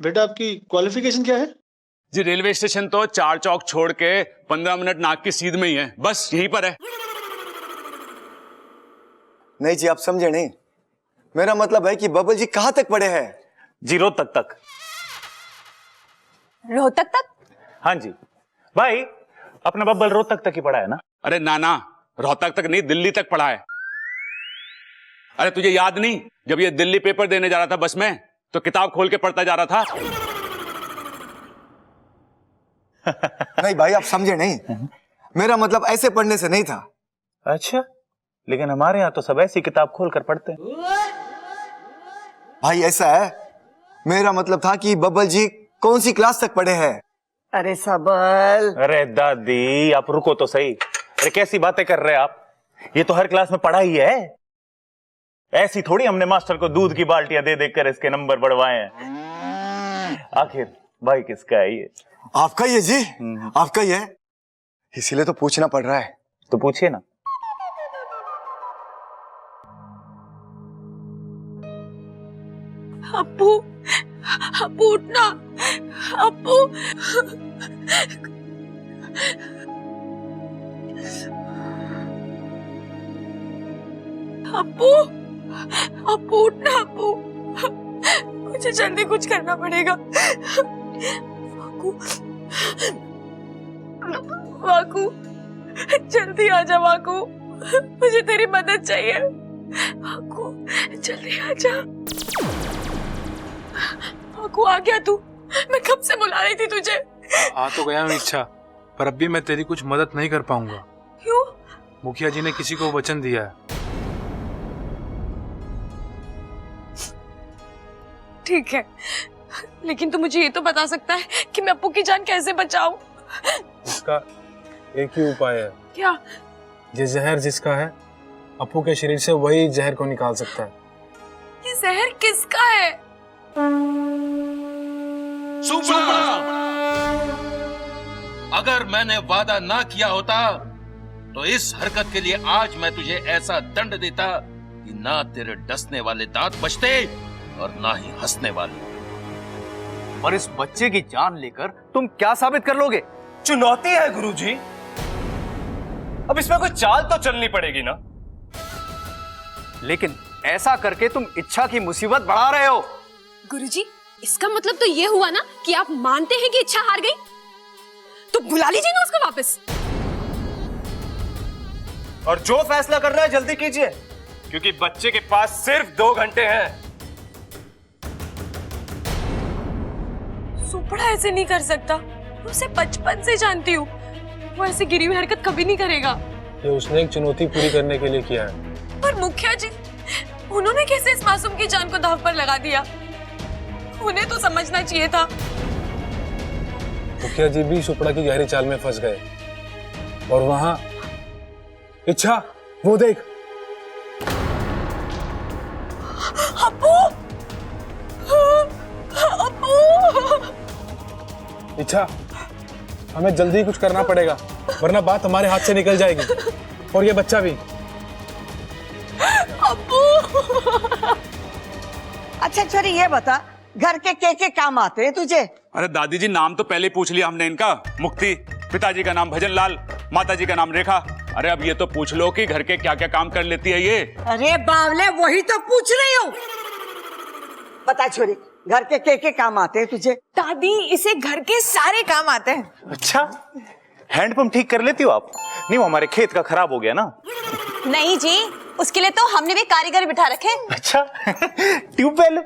बेटा आपकी क्वालिफिकेशन क्या है? जी रेलवे स्टेशन तो 4 चौक छोड़ के 15 मिनट नाक की सीध में ही है, बस यहीं पर है। नहीं जी, आप समझे नहीं। मेरा मतलब है कि बबल जी कहाँ तक पढ़े हैं? जी रोहतक तक। रोहतक तक? हाँ जी भाई, अपना बब्बल रोहतक तक ही पढ़ा है ना? अरे नाना, रोहतक तक नहीं, दिल्ली तक पढ़ा है। अरे तुझे याद नहीं, जब ये दिल्ली पेपर देने जा रहा था बस में, तो किताब खोल के पढ़ता जा रहा था। नहीं भाई, आप समझे नहीं। मेरा मतलब ऐसे पढ़ने से नहीं था। अच्छा, लेकिन हमारे यहाँ तो सब ऐसी किताब खोल कर पढ़ते हैं। भाई ऐसा है, मेरा मतलब था कि बब्बल जी कौन सी क्लास तक पढ़े हैं? अरे सबल। अरे दादी आप रुको तो सही। अरे कैसी बातें कर रहे हैं आप? ये तो हर क्लास में पढ़ा ही है। ऐसी थोड़ी हमने मास्टर को दूध की बाल्टियां दे देकर इसके नंबर बढ़वाए हैं। आखिर भाई किसका है ये? आपका ही है जी, आपका ही है, इसीलिए तो पूछना पड़ रहा है। तो पूछिए ना। अप्पू, अप्पू उठना, अप्पू। अप्पू, अप्पू उठना अप्पू, मुझे जल्दी कुछ करना पड़ेगा। वाकू, वाकू, जल्दी आ जा वाकू, मुझे तेरी मदद चाहिए। वाकू, जल्दी आ जा। वाकू आ गया तू? मैं कब से बुला रही थी तुझे। आ तो गया हूँ इच्छा, पर अब भी मैं तेरी कुछ मदद नहीं कर पाऊंगा। क्यों? मुखिया जी ने किसी को वचन दिया है। ठीक है, लेकिन तू मुझे ये तो बता सकता है कि मैं अप्पू की जान कैसे बचाऊं? इसका एक ही उपाय है। क्या? ये जहर जिसका है, अप्पू के शरीर से वही जहर को निकाल सकता है। ये जहर किसका है? सुपड़ा! अगर मैंने वादा ना किया होता तो इस हरकत के लिए आज मैं तुझे ऐसा दंड देता कि ना तेरे डसने वाले दांत बचते और ना ही हंसने वाली। और इस बच्चे की जान लेकर तुम क्या साबित कर लोगे? चुनौती है गुरुजी, अब इसमें कोई चाल तो चलनी पड़ेगी ना। लेकिन ऐसा करके तुम इच्छा की मुसीबत बढ़ा रहे हो। गुरुजी, इसका मतलब तो ये हुआ ना कि आप मानते हैं कि इच्छा हार गई? तो बुला लीजिए ना उसको वापस। और जो फैसला करना है जल्दी कीजिए, क्योंकि बच्चे के पास सिर्फ 2 घंटे हैं। सुपड़ा ऐसे नहीं कर सकता, मैं उसे बचपन से जानती हूँ। वो ऐसी गिरी हुई हरकत कभी नहीं करेगा। ये उसने एक चुनौती पूरी करने के लिए किया है। पर मुखिया जी, उन्होंने कैसे इस मासूम की जान को दांव पर लगा दिया? उन्हें तो समझना चाहिए था। मुखिया जी भी सुपड़ा की गहरी चाल में फंस गए, और वहां इच्छा, वो देख। अप्पू, अप्पू। इच्छा, हमें जल्दी कुछ करना पड़ेगा, वरना बात हमारे हाथ से निकल जाएगी, और ये बच्चा भी। अप्पू। अच्छा छोरी, ये बता, घर के काम आते हैं तुझे? अरे दादी जी, नाम तो पहले पूछ लिया हमने इनका। मुक्ति, पिताजी का नाम भजन लाल, माताजी का नाम रेखा। अरे अब ये तो पूछ लो कि घर के क्या क्या काम कर लेती है ये। अरे बावले, वही तो पूछ रही हूँ। बता छोरी, घर के काम आते हैं तुझे? दादी, इसे घर के सारे काम आते हैं। अच्छा, हैंडपंप ठीक कर लेती हो आप? नहीं, वो हमारे खेत का खराब हो गया ना। नहीं जी, उसके लिए तो हमने भी कारीगर बिठा रखे। अच्छा, ट्यूबवेल?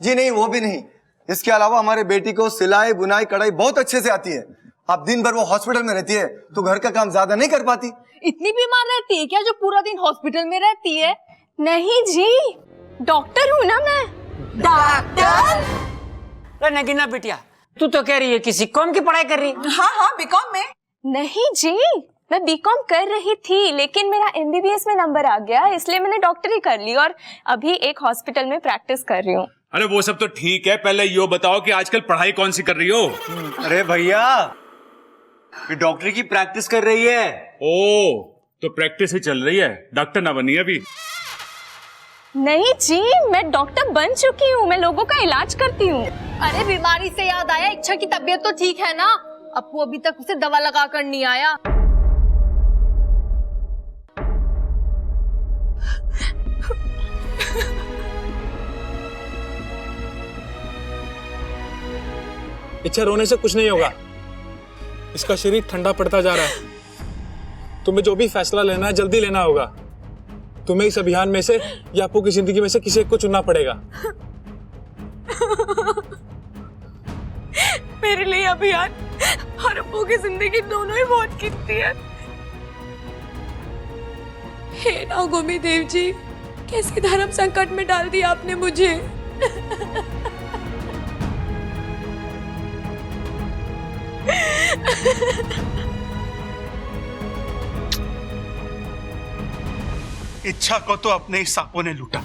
जी नहीं, वो भी नहीं। इसके अलावा हमारे बेटी को सिलाई बुनाई कढ़ाई बहुत अच्छे से आती है। अब दिन भर वो हॉस्पिटल में रहती है तो घर का काम ज्यादा नहीं कर पाती। इतनी बीमार रहती है क्या जो पूरा दिन हॉस्पिटल में रहती है? नहीं जी, डॉक्टर हूँ ना मैं। डॉक्टर? नगीना बिटिया, तू तो कह रही है किसी कॉम की पढ़ाई कर रही है। हाँ हाँ, बीकॉम में। नहीं जी, मैं बीकॉम कर रही थी, लेकिन मेरा एमबीबीएस में नंबर आ गया, इसलिए मैंने डॉक्टरी कर ली और अभी एक हॉस्पिटल में प्रैक्टिस कर रही हूँ। अरे वो सब तो ठीक है, पहले यो बताओ कि आजकल पढ़ाई कौन सी कर रही हो? अरे भैया, ये डॉक्टरी की प्रैक्टिस कर रही है। ओ, तो प्रैक्टिस ही चल रही है, डॉक्टर ना बनी अभी। नहीं जी, मैं डॉक्टर बन चुकी हूँ, मैं लोगों का इलाज करती हूँ। अरे बीमारी से याद आया, इच्छा की तबीयत तो ठीक है ना? अप्पू अभी तक उसे दवा लगा कर नहीं आया। इच्छा, रोने से कुछ नहीं होगा। इसका शरीर ठंडा पड़ता जा रहा है। तुम्हें जो भी फैसला लेना है जल्दी लेना होगा। तुम्हें इस अभियान में से या अप्पू की जिंदगी में से किसी एक को चुनना पड़ेगा। मेरे लिए अभियान और अप्पू की जिंदगी दोनों ही बहुत कीमती है। हे नागोमी देव जी, कैसे धर्म संकट में डाल दिया आपने मुझे। इच्छा को तो अपने ही सांपों ने लूटा,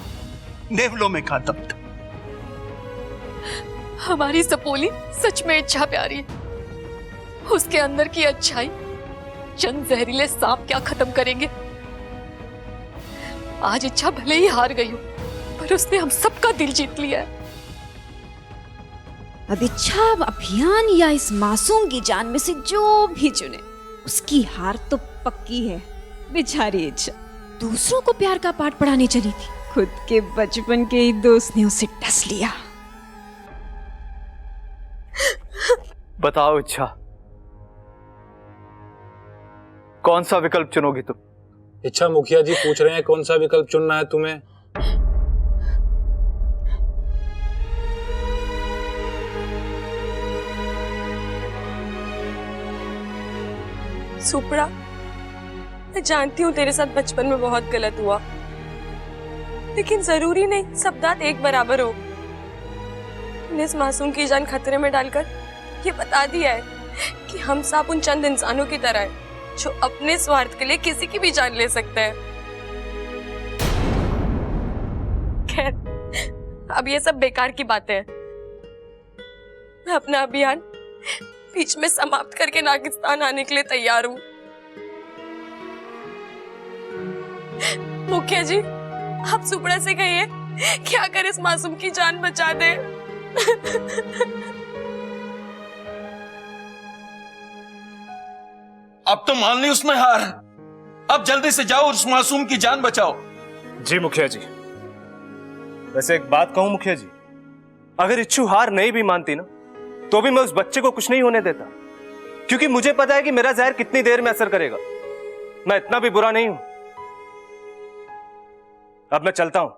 नेवलों में खा दब्ध। हमारी सपोली सच में इच्छा प्यारी है। उसके अंदर की अच्छाई चंद जहरीले सांप क्या खत्म करेंगे। आज इच्छा भले ही हार गई हो, पर उसने हम सबका दिल जीत लिया है। अब इच्छा अभियान या इस मासूम की जान में से जो भी चुने, उसकी हार तो पक्की है। बेचारी इच्छा दूसरों को प्यार का पाठ पढ़ाने चली थी, खुद के बचपन के ही दोस्त ने उसे डस लिया। बताओ इच्छा, कौन सा विकल्प चुनोगी तुम? इच्छा, मुखिया जी पूछ रहे हैं कौन सा विकल्प चुनना है तुम्हें। सुपड़ा, मैं जानती हूँ तेरे साथ बचपन में बहुत गलत हुआ, लेकिन जरूरी नहीं सब दांत एक बराबर हो। तूने इस मासूम की जान खतरे में डालकर ये बता दिया है कि हम सब उन चंद इंसानों की तरह हैं जो अपने स्वार्थ के लिए किसी की भी जान ले सकते हैं। खैर, अब ये सब बेकार की बातें हैं। मैं अपना अभियान बीच में समाप्त करके नागिस्तान आने के लिए तैयार हूँ। मुखिया जी, आप सुपड़ा से कहिए कि अगर इस मासूम की जान बचा दे। अब तो मान ली उसने हार। अब जल्दी से जाओ उस मासूम की जान बचाओ। जी मुखिया जी। वैसे एक बात कहूं मुखिया जी, अगर इच्छू हार नहीं भी मानती ना, तो भी मैं उस बच्चे को कुछ नहीं होने देता, क्योंकि मुझे पता है कि मेरा जहर कितनी देर में असर करेगा। मैं इतना भी बुरा नहीं हूं। अब मैं चलता हूं।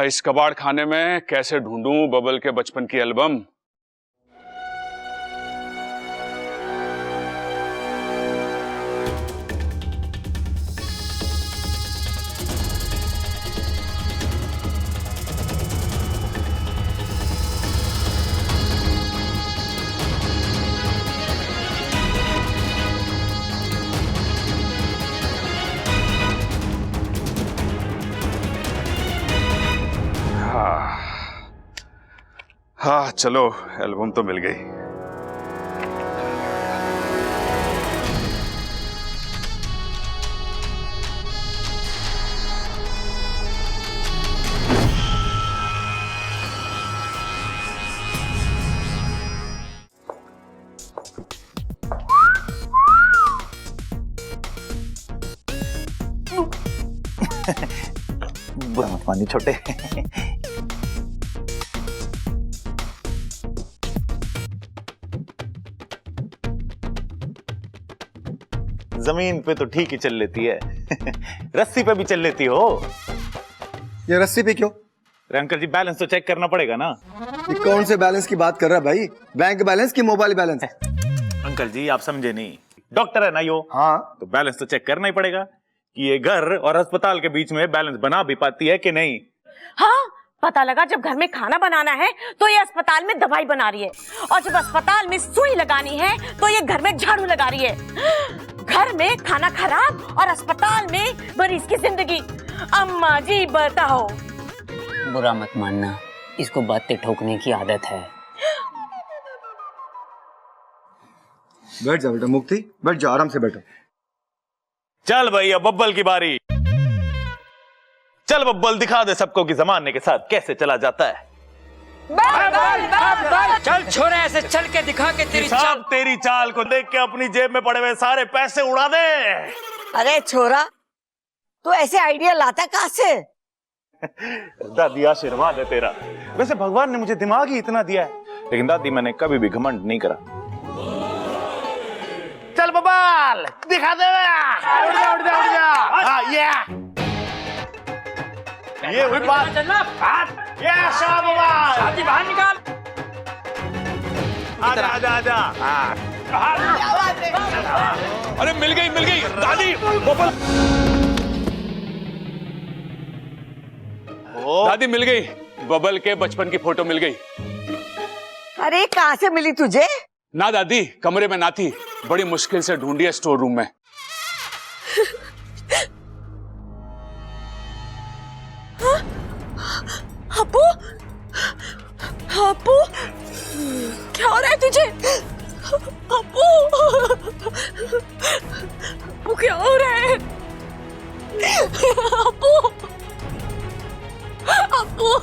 इस कबाड़ खाने में कैसे ढूंढूं बबल के बचपन की एल्बम। हाँ चलो, एल्बम तो मिल गई। बुरा मत मानिए छोटे। जमीन पे तो ठीक ही चल लेती है, रस्सी पे भी चल लेती हो। ये रस्सी पे क्यों? अंकल जी बैलेंस तो चेक करना पड़ेगा ना। ये कौन से बैलेंस की बात कर रहा है भाई? बैंक बैलेंस की मोबाइल बैलेंस? अंकल जी आप समझे नहीं, डॉक्टर है ना यो। हाँ तो बैलेंस तो चेक करना ही पड़ेगा कि ये घर और अस्पताल के बीच में बैलेंस बना भी पाती है कि नहीं। हाँ, पता लगा जब घर में खाना बनाना है तो ये अस्पताल में दवाई बना रही है, और जब अस्पताल में सुई लगानी है तो ये घर में झाड़ू लगा रही है। घर में खाना खराब और अस्पताल में मरीज की जिंदगी। अम्मा जी बताओ। बुरा मत मानना, इसको बातें ठोकने की आदत है। बैठ जा बेटा मुक्ति, बैठ जा, आराम से बैठो। चल भैया बब्बल की बारी। चल बब्बल दिखा दे सबको कि जमाने के साथ कैसे चला जाता है। चल छोरे, ऐसे चल के दिखा के तेरी चाल को देख के अपनी जेब में पड़े हुए सारे पैसे उड़ा दे। अरे छोरा, तू ऐसे आइडिया लाता कहाँ से? दादी आशीर्वाद है तेरा। वैसे भगवान ने मुझे दिमाग ही इतना दिया है, लेकिन दादी मैंने कभी भी घमंड नहीं करा। चल बबाल दिखा दे। उड़ जा उड़ जा उड़ जा। हाँ ये हुई बात। ये शाबाश। शादी बाहर निकाल। आजा आजा आजा। अरे मिल गई दादी। बब्बल दादी मिल गई, बबल के बचपन की फोटो मिल गई। अरे कहाँ से मिली तुझे? ना दादी, कमरे में ना थी, बड़ी मुश्किल से ढूंढी है स्टोर रूम में। अपू, अपू, क्या हो रहा है तुझे? अपू, अपू क्या हो रहा है? अपू, अपू।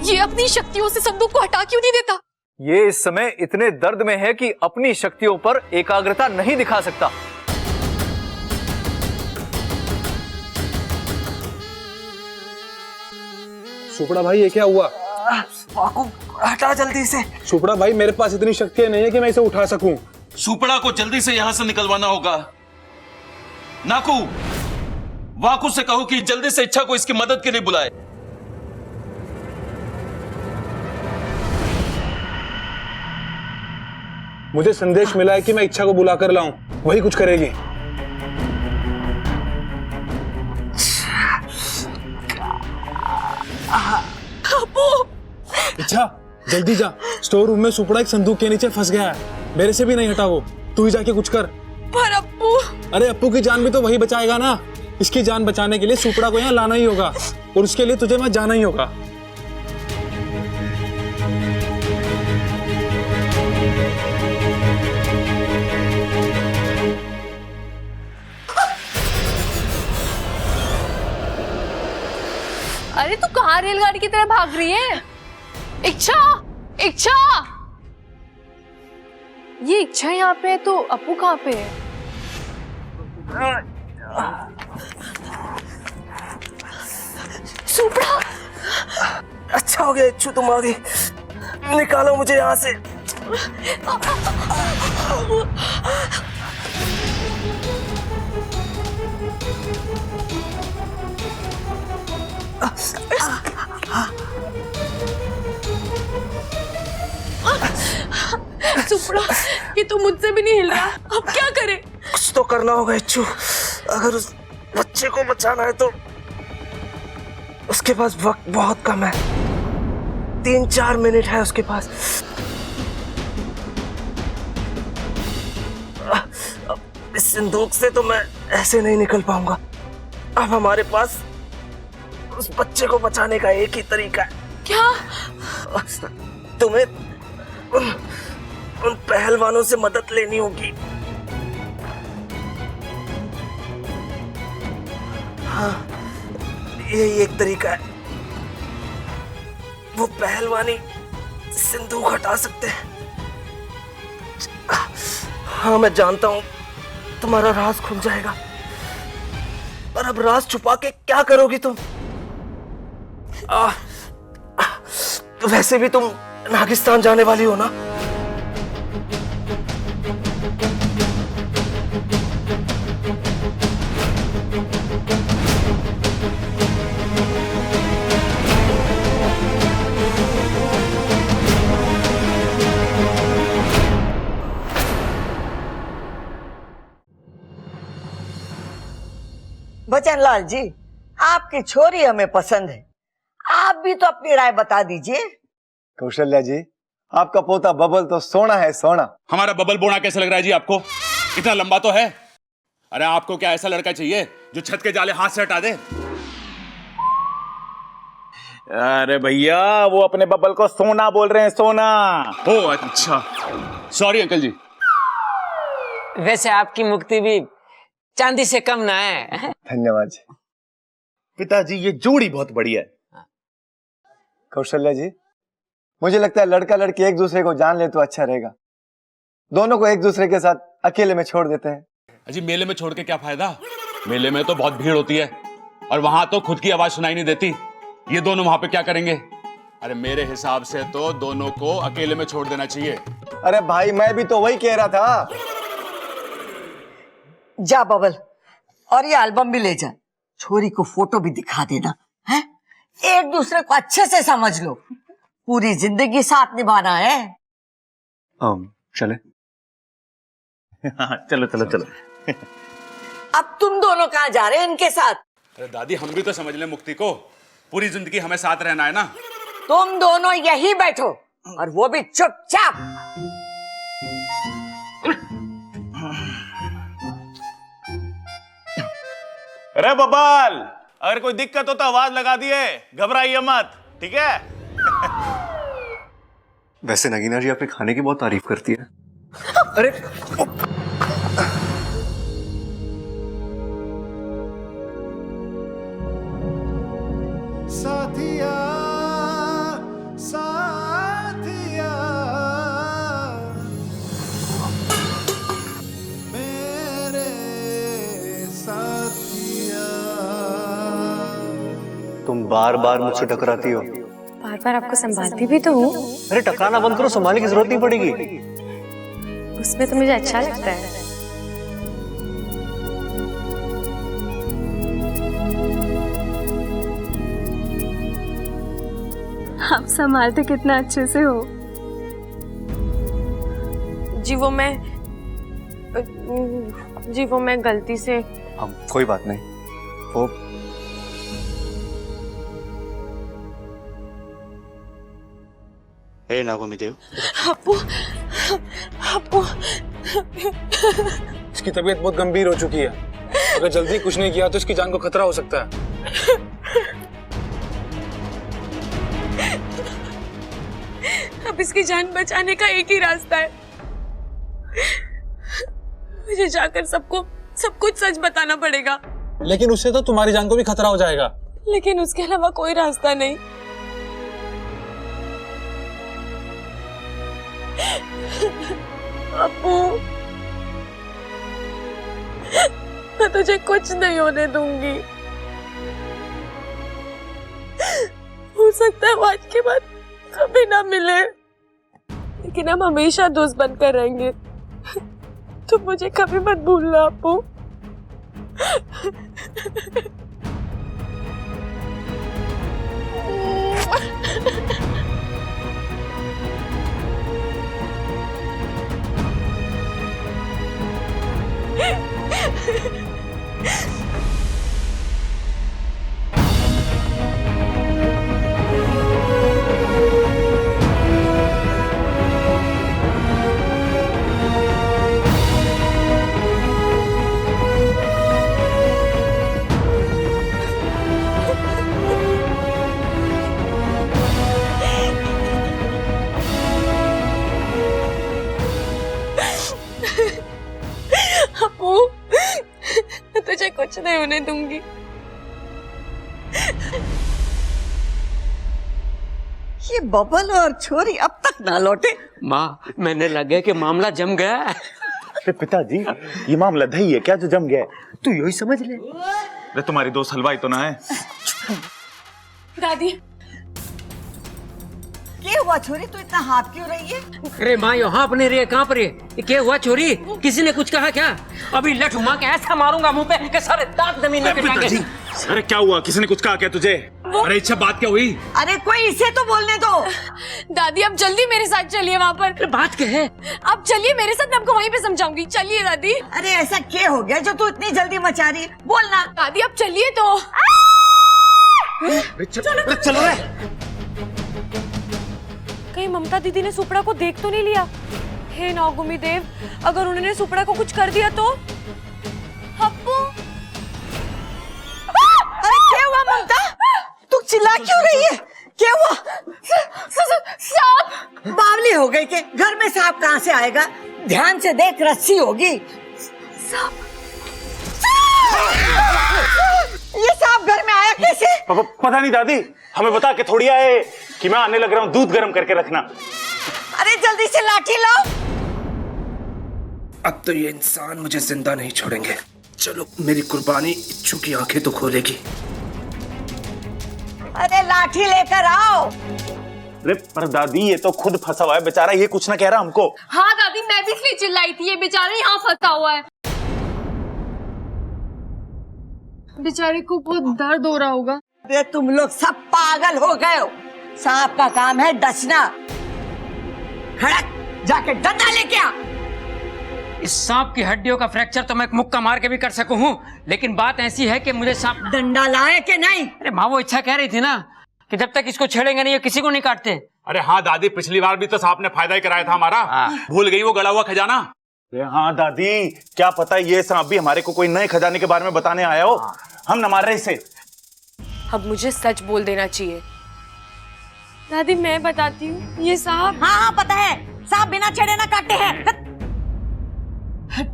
ये अपनी शक्तियों से संदूक को हटा क्यों नहीं देता? ये इस समय इतने दर्द में है कि अपनी शक्तियों पर एकाग्रता नहीं दिखा सकता। सुपड़ा भाई ये क्या हुआ? हटा जल्दी से। सुपड़ा भाई मेरे पास इतनी शक्तियां नहीं है कि मैं इसे उठा सकूं। सुपड़ा को जल्दी से यहां से निकलवाना होगा। नाकू, वाकू से कहो कि जल्दी से इच्छा को इसकी मदद के लिए बुलाए। मुझे संदेश मिला है कि मैं इच्छा को बुलाकर लाऊं, वही कुछ करेगी। इच्छा जल्दी जा, स्टोर रूम में सुपड़ा एक संदूक के नीचे फंस गया है, मेरे से भी नहीं हटा वो। तू ही जाके कुछ कर। पर अप्पू। अरे अप्पू की जान भी तो वही बचाएगा ना। इसकी जान बचाने के लिए सुपड़ा को यहाँ लाना ही होगा, और उसके लिए तुझे वहां जाना ही होगा। अरे तू कहाँ रेलगाड़ी की तरह भाग रही है? इच्छा, इच्छा, ये इच्छा यहाँ पे है तो अप्पू कहाँ पे है? सुपड़ा, अच्छा हो गया इच्छू तुम आ गई। निकालो मुझे यहाँ से। सुपड़ा, ये तो मुझसे भी नहीं हिल रहा, अब क्या करें? कुछ तो करना होगा इच्छू। अगर उस बच्चे को बचाना है तो उसके पास वक्त बहुत कम है, 3-4 मिनट है उसके पास। इस संदूक से तो मैं ऐसे नहीं निकल पाऊंगा। अब हमारे पास उस बच्चे को बचाने का एक ही तरीका है। क्या? तुम्हें उन पहलवानों से मदद लेनी होगी। हाँ, यही एक तरीका है। वो पहलवानी सिंदूक हटा सकते हैं। हाँ, मैं जानता हूं तुम्हारा राज खुल जाएगा। पर अब राज छुपा के क्या करोगी तुम? वैसे भी तुम नागिस्तान जाने वाली हो ना? बचनलाल जी, आपकी छोरी हमें पसंद है, आप भी तो अपनी राय बता दीजिए। कौशल्या जी, आपका पोता बबल तो सोना है, सोना। हमारा बबल बोना कैसे लग रहा है जी आपको? इतना लंबा तो है। अरे आपको क्या ऐसा लड़का चाहिए जो छत के जाले हाथ से हटा दे? अरे भैया, वो अपने बबल को सोना बोल रहे हैं, सोना। ओ अच्छा, सॉरी अंकल जी। वैसे आपकी मुक्ति भी चांदी से कम ना है। धन्यवाद जी। पिताजी, ये जोड़ी बहुत बढ़िया है। कौशल्या जी, मुझे लगता है लड़का लड़की एक दूसरे को जान ले तो अच्छा रहेगा। दोनों को एक दूसरे के साथ अकेले में छोड़ देते हैं। अजी मेले में छोड़ के क्या फायदा? मेले में तो बहुत भीड़ होती है और वहां तो खुद की आवाज सुनाई नहीं देती। ये दोनों वहां पे क्या करेंगे? अरे मेरे हिसाब से तो दोनों को अकेले में छोड़ देना चाहिए। अरे भाई, मैं भी तो वही कह रहा था। जा बबल, और ये एल्बम भी ले जा, छोरी को फोटो भी दिखा देना है। एक दूसरे को अच्छे से समझ लो, पूरी जिंदगी साथ निभाना है। चले। चलो चलो चलो। अब तुम दोनों कहाँ जा रहे हैं इनके साथ? अरे दादी, हम भी तो समझ लें मुक्ति को। पूरी जिंदगी हमें साथ रहना है ना। तुम दोनों यही बैठो, और वो भी चुपचाप। अरे बबल, अगर कोई दिक्कत हो तो आवाज लगा दिए, घबराइए मत, ठीक है? वैसे नगीना जी आपके खाने की बहुत तारीफ करती है। अरे साथिया साथिया मेरे साथिया। तुम बार बार मुझसे टकराती हो। बार बार आपको संभालती भी तो हूँ। अरे टकराना बंद करो, संभालने की जरूरत नहीं पड़ेगी। उसमें तो मुझे अच्छा लगता है। आप संभालते कितना अच्छे से हो जी। वो मैं गलती से। हम कोई बात नहीं, वो नागोमीदेव, अप्पू, अप्पू। इसकी तबीयत बहुत गंभीर हो चुकी है। अगर जल्दी कुछ नहीं किया तो इसकी जान को खतरा हो सकता है। अब इसकी जान बचाने का एक ही रास्ता है, मुझे जाकर सबको सब कुछ सच बताना पड़ेगा। लेकिन उससे तो तुम्हारी जान को भी खतरा हो जाएगा। लेकिन उसके अलावा कोई रास्ता नहीं। अप्पू, मैं तुझे कुछ नहीं होने दूंगी। हो सकता है आज के बाद कभी ना मिले, लेकिन हम हमेशा दोस्त बनकर रहेंगे। तुम मुझे कभी मत भूलना अप्पू। तुझे कुछ नहीं होने दूंगी। ये बबल और छोरी अब तक ना लौटे। माँ, मैंने लगे कि मामला जम गया। अरे पिताजी, ये मामला दही है क्या जो जम गया है? तू यही समझ ले। अरे तुम्हारी दोस्त हलवाई तो ना है? दादी क्या हुआ छोरी, तू इतना हाथ क्यों रही है? अरे माँ यहाँ अपने रे कहाँ पर है? ये क्या हुआ छोरी? किसी ने कुछ कहा क्या? अभी लठ माँ के ऐसा मारूंगा मुंह पे कि सारे दांत जमीन में गिरेंगे। अरे क्या हुआ? किसी ने कुछ कहा क्या तुझे? अरे इच्छा, बात क्या हुई? अरे कोई इसे तो बोलने दो। दादी अब जल्दी मेरे साथ चलिए वहाँ पर। बात क्या है? अब चलिए मेरे साथ, मैं आपको वहीं पे समझाऊंगी। चलिए दादी। अरे ऐसा क्या हो गया जो तू इतनी जल्दी मचा रही है? बोलना। दादी अब चलिए तो। चलो रे। कहीं ममता दीदी ने सुपड़ा को देख तो नहीं लिया? हे नागुमी देव, अगर उन्होंने सुपड़ा को कुछ कर दिया तो? हप्पू, अरे क्या हुआ ममता? तू चिल्ला क्यों रही है? क्या हुआ? सांप। बावली हो गई के? घर में सांप कहाँ से आएगा? ध्यान से देख, रस्सी होगी। ये सांप घर में आया कैसे? पता नहीं दादी, हमें बता के थोड़ी आए कि मैं आने लग रहा हूँ, दूध गर्म करके रखना। अरे जल्दी से लाठी लाओ। अब तो ये इंसान मुझे जिंदा नहीं छोड़ेंगे। चलो, मेरी कुर्बानी इच्छू की आंखें तो खोलेगी। अरे लाठी लेकर आओ। अरे पर दादी, ये तो खुद फंसा हुआ है बेचारा, ये कुछ ना कह रहा हमको। हाँ दादी, मैं भी इसलिए चिल्लाई थी, ये बेचारा यहाँ फंसा हुआ है। बेचारे को बहुत दर्द हो रहा होगा। अरे तुम लोग सब पागल हो गए हो। सांप का काम है डसना। खड़क, जाके डंडा लेके आ। इस सांप की हड्डियों का फ्रैक्चर तो मैं मुक्का मार के भी कर सकूं हूँ, लेकिन बात ऐसी है कि मुझे सांप डंडा लाए कि नहीं? अरे माँ, वो इच्छा कह रही थी ना कि जब तक इसको छेड़ेंगे नहीं, ये किसी को नहीं काटते। अरे हाँ दादी, पिछली बार भी तो सांप ने फायदा ही कराया था हमारा। भूल गई वो गड़ा हुआ खजाना? अरे हाँ दादी, क्या पता ये सांप भी हमारे को कोई नए खजाने के बारे में बताने आया हो। हम न मार रहे इसे। अब मुझे सच बोल देना चाहिए। दादी मैं बताती हूँ, ये सांप। हाँ हाँ पता है, सांप बिना छेड़े ना काटते हैं।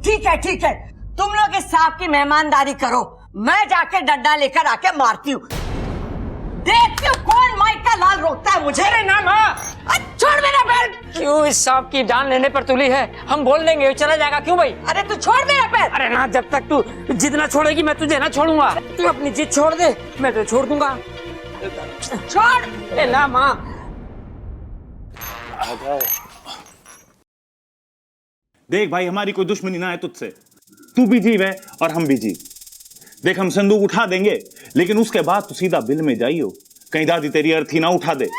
ठीक है ठीक है, तुम लोग इस सांप की मेहमानदारी करो, मैं जाके डंडा लेकर आके मारती हूँ। देखती हूँ कौन माइक का लाल रोकता है मुझे। अरे ना माँ, छोड़ मेरा पैर। क्यों इस सांप की जान लेने पर तुली है? हम बोल देंगे चला जाएगा। क्यों भाई? अरे तू छोड़ मेरा पैर। अरे ना, जब तक तू जिद ना छोड़ेगी मैं तुझे ना छोड़ूंगा। तू अपनी जिद छोड़ दे, मैं तो छोड़ दूंगा। छोड़। अरे ना माँ। देख भाई, हमारी कोई दुश्मनी ना है तुझसे। तू भी जीव है और हम भी जीव। देख, हम संदूक उठा देंगे, लेकिन उसके बाद तू सीधा बिल में जाइयो, कहीं दादी तेरी अर्थी ना उठा दे।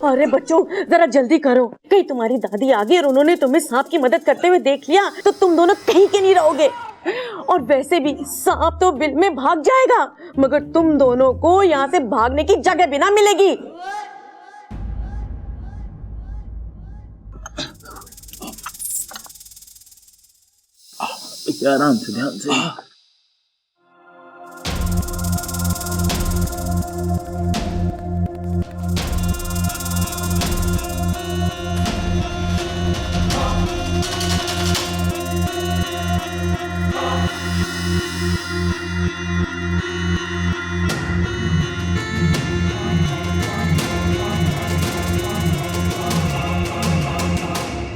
अरे बच्चों, जरा जल्दी करो, कहीं तुम्हारी दादी आ गई और उन्होंने तुम्हें सांप की मदद करते हुए देख लिया तो तुम दोनों कहीं के नहीं रहोगे। और वैसे भी सांप तो बिल में भाग जाएगा, मगर तुम दोनों को यहाँ से भागने की जगह भी ना मिलेगी। आराम से, ध्यान से।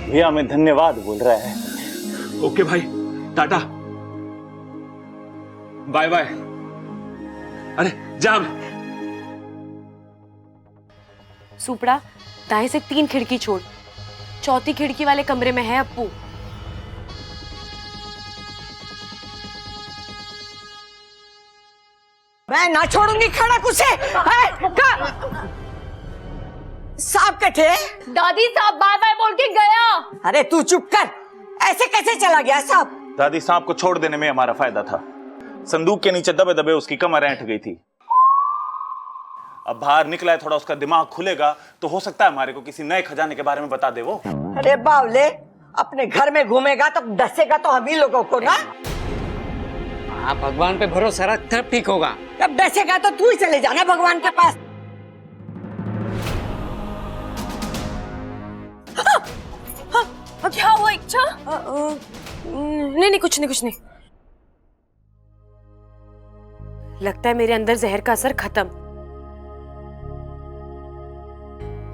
भैया हमें धन्यवाद बोल रहा है। ओके भाई, टाटा, बाय बाय। अरे जा। सुपड़ा, दाएं से 3 खिड़की छोड़, चौथी खिड़की वाले कमरे में है अप्पू। मैं ना छोड़ूंगी खड़क उसे। सांप कटे। दादी साहब बाय बाय बोल के गया। अरे तू चुप कर, ऐसे कैसे चला गया सांप? दादी, सांप को छोड़ देने में हमारा फायदा था। संदूक के नीचे दबे दबे उसकी कमर ऐंठ गई थी। अब बाहर निकला है, थोड़ा उसका दिमाग खुलेगा तो हो सकता है हमारे को किसी नए खजाने के बारे में बता दे वो। अरे बावले, अपने घर में घूमेगा तो डसेगा तो हम ही लोगों को ना। हाँ, भगवान पे भरोसा रख, तब ठीक होगा। जब डसेगा तो तू ही चले जाना भगवान के पास। क्या हुआ इच्छा? नहीं नहीं, कुछ नहीं कुछ नहीं। लगता है मेरे अंदर जहर का असर खत्म।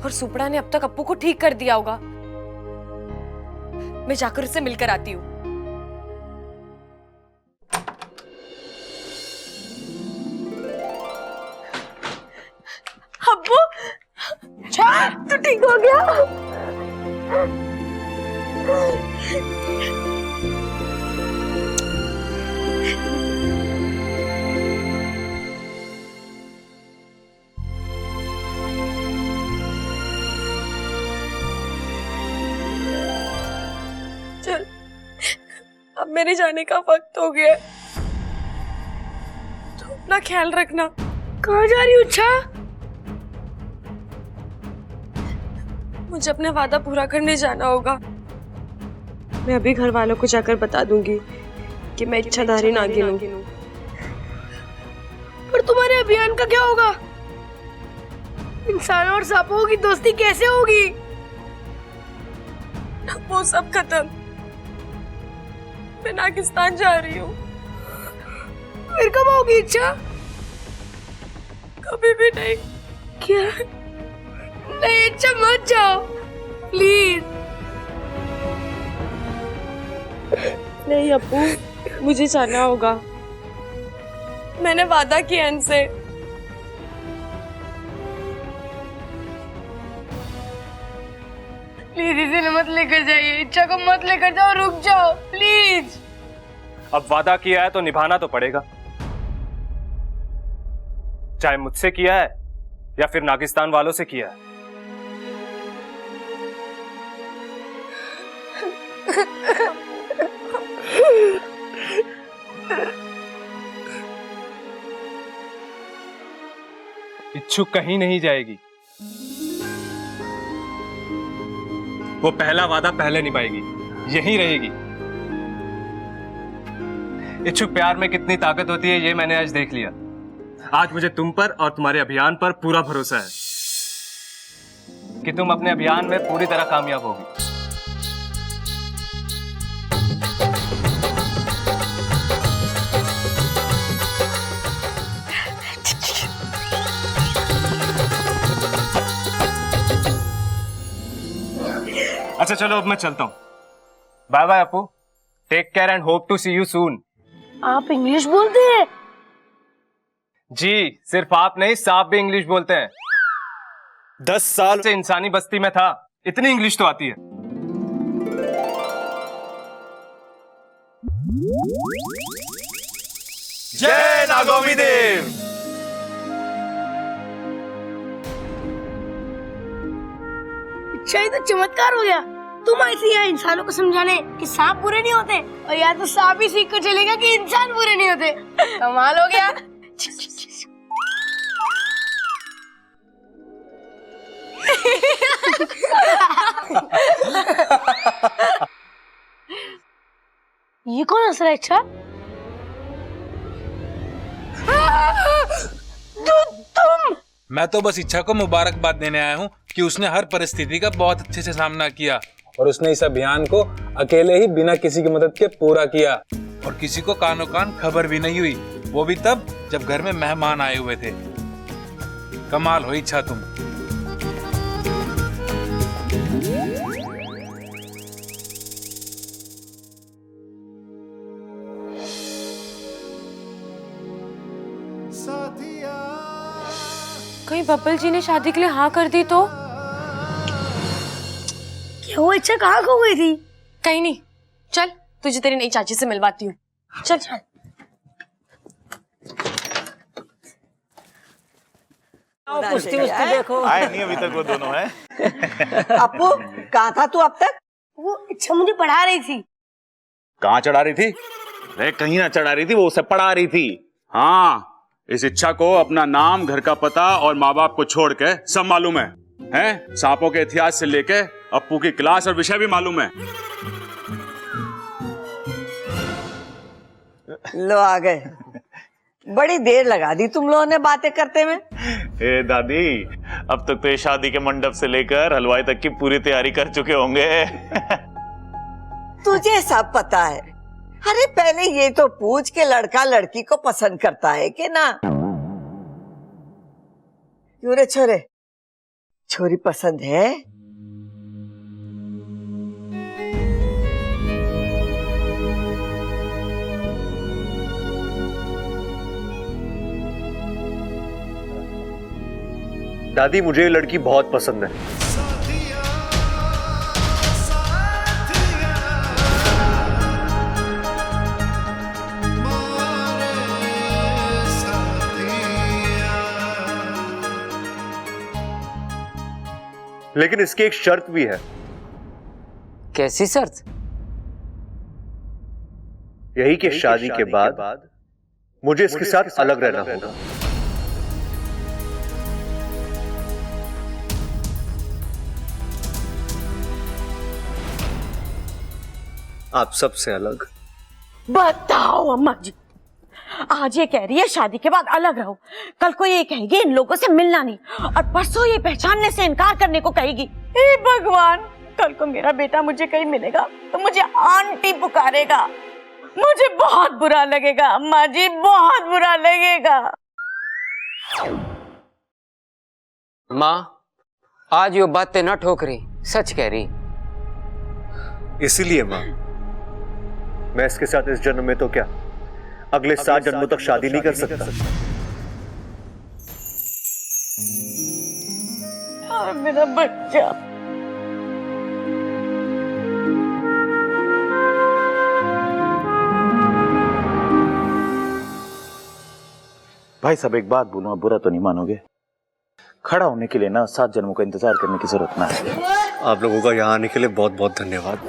और सुपड़ा ने अब तक अप्पू को ठीक कर दिया होगा। मैं जाकर उससे मिलकर आती हूँ। अब्बू, तू ठीक हो गया? चल, अब मेरे जाने का वक्त हो गया। तो अपना ख्याल रखना। कहाँ जा रही हो? अच्छा, मुझे अपना वादा पूरा करने जाना होगा। मैं अभी घर वालों को जाकर बता दूंगी कि मैं इच्छाधारी नागिन हूँ। पर तुम्हारे अभियान का क्या होगा? इंसानों और सांपों की दोस्ती कैसे होगी? वो सब खत्म। मैं नागिस्तान जा रही हूँ। फिर कब होगी इच्छा? कभी भी नहीं। क्या? नहीं इच्छा, मत जाओ प्लीज। नहीं अप्पू, मुझे जाना होगा। मैंने वादा किया इनसे। प्लीज इसे मत लेकर जाइए। इच्छा को मत लेकर जाओ, रुक जाओ प्लीज। अब वादा किया है तो निभाना तो पड़ेगा, चाहे मुझसे किया है या फिर नागिस्तान वालों से किया है। इच्छुक कहीं नहीं जाएगी। वो पहला वादा पहले निभाएगी, यहीं रहेगी। इच्छुक प्यार में कितनी ताकत होती है ये मैंने आज देख लिया। आज मुझे तुम पर और तुम्हारे अभियान पर पूरा भरोसा है कि तुम अपने अभियान में पूरी तरह कामयाब होगी। अच्छा चलो अब मैं चलता हूँ। Bye bye Appu, take care and hope to see you soon. आप इंग्लिश बोलते हैं? जी, सिर्फ आप नहीं, सांप भी इंग्लिश बोलते हैं। 10 साल से इंसानी बस्ती में था, इतनी इंग्लिश तो आती है। जय नागोमी देव। अच्छा, ये तो चमत्कार हो गया। तुम ऐसे यहाँ इंसानों को समझाने कि सांप बुरे नहीं होते, और या तो सांप ही सीख कर चलेगा कि इंसान बुरे नहीं होते। कमाल हो गया। ये कौन हंस रहा है? अच्छा, तुम? मैं तो बस इच्छा को मुबारकबाद देने आया हूँ कि उसने हर परिस्थिति का बहुत अच्छे से सामना किया और उसने इस अभियान को अकेले ही बिना किसी की मदद के पूरा किया, और किसी को कानो कान खबर भी नहीं हुई, वो भी तब जब घर में मेहमान आए हुए थे। कमाल हो इच्छा तुम। कहीं बब्बल जी ने शादी के लिए हाँ कर दी तो? क्या वो इच्छा कहाँ खो गई थी? कहीं नहीं। चल, तुझे तेरी नई चाची से मिलवाती हूँ। चल चल। कुश्ती उश्ती देखो। आए नहीं अभी तक वो दोनों है। अपू, कहाँ था तू अब तक? वो इच्छा मुझे पढ़ा रही थी। कहाँ चढ़ा रही थी? अरे कहीं ना चढ़ा रही थी, वो उसे पढ़ा रही थी। हाँ, इस इच्छा को अपना नाम, घर का पता और माँ बाप को छोड़ के सब मालूम है, हैं? सांपों के इतिहास से लेके अप्पू की क्लास और विषय भी मालूम है। लो आ गए। बड़ी देर लगा दी तुम लोगों ने बातें करते में। ए दादी, अब तक तो ये शादी के मंडप से लेकर हलवाई तक की पूरी तैयारी कर चुके होंगे। तुझे सब पता है। अरे पहले ये तो पूछ के लड़का लड़की को पसंद करता है कि ना? क्यों रे छोरे, छोरी पसंद है? दादी, मुझे ये लड़की बहुत पसंद है। लेकिन इसकी एक शर्त भी है। कैसी शर्त? यही कि शादी के बाद मुझे इसके साथ अलग रहना होगा। आप सबसे अलग। बताओ अम्मा जी, आज ये कह रही है शादी के बाद अलग रहो, कल को ये कहेगी इन लोगों से मिलना नहीं, और परसों ये पहचानने से इनकार करने को कहेगी। हे भगवान, कल को मेरा बेटा मुझे कहीं मिलेगा तो मुझे आंटी पुकारेगा, मुझे बहुत बुरा लगेगा अम्मा जी, बहुत बुरा लगेगा। माँ, आज यो बातें न ठोक रही, सच कह रही। इसीलिए माँ, मैं इसके साथ इस जन्म में तो क्या, अगले 7 जन्मों तक शादी नहीं कर सकता। और मेरा बच्चा। भाई साहब, एक बात बोलूं, आप बुरा तो नहीं मानोगे? खड़ा होने के लिए ना 7 जन्मों का इंतजार करने की जरूरत ना है। आप लोगों का यहाँ आने के लिए बहुत बहुत धन्यवाद।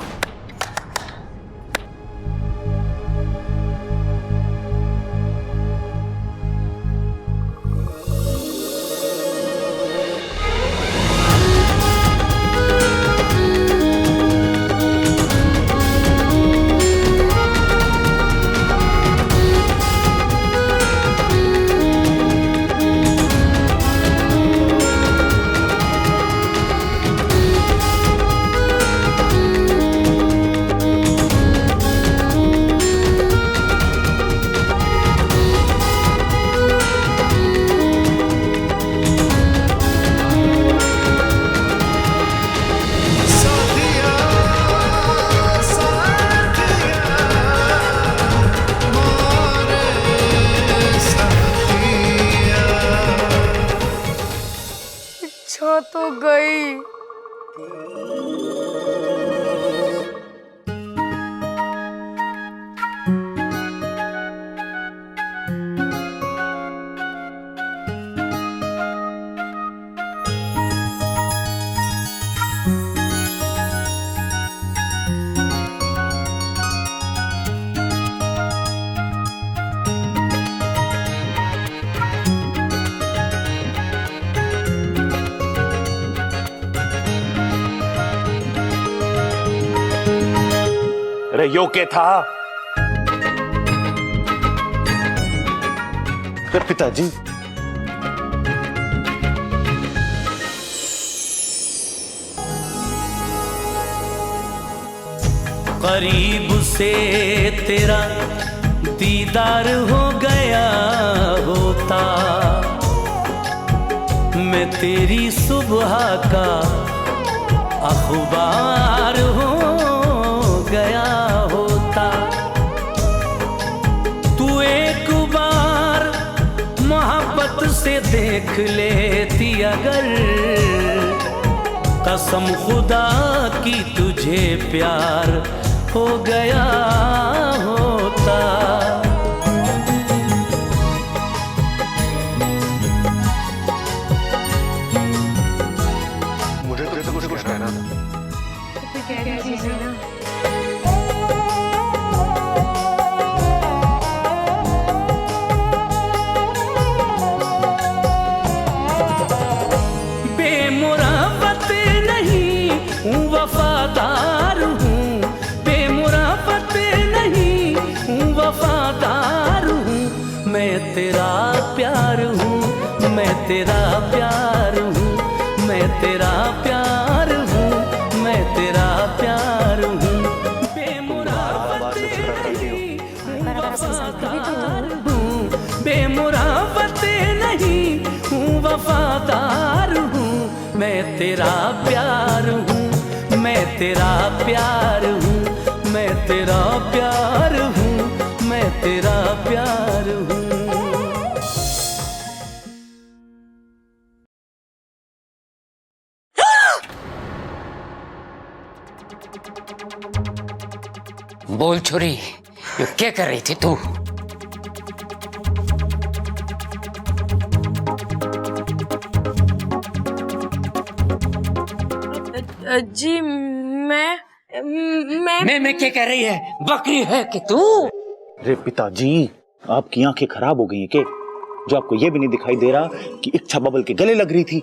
तो गई। अरे यो क्या था? पिताजी, करीब से तेरा दीदार हो गया होता, मैं तेरी सुबह का अखबार हो गया होता। तू एक बार मोहब्बत से देख लेती अगर, कसम खुदा की तुझे प्यार हो गया होता। मुझे तो कुछ कहना था। बेमुराफत नहीं हूँ, वफादार हूँ, बेमुराफत नहीं हूँ, वफादार हूँ, मैं तेरा प्यार हूँ, मैं तेरा प्यार हूँ, मैं तेरा प्यार हूँ, मैं तेरा प्यार हूँ। बेमुराफत नहीं हूँ, वफादार हूँ, बेमुराफत नहीं हूँ, वफादार हूँ, मैं तेरा प्यार हूँ, मैं तेरा प्यार हूँ, मैं तेरा प्यार हूँ, मैं तेरा प्यार हूँ। बोल छोरी, ये क्या कर रही थी तू? जी मैं क्या कर रही है? बकरी है कि तू? अरे पिताजी, आपकी आंखें खराब हो गई हैं क्या? जो आपको ये भी नहीं दिखाई दे रहा कि इच्छा बबल के गले लग रही थी?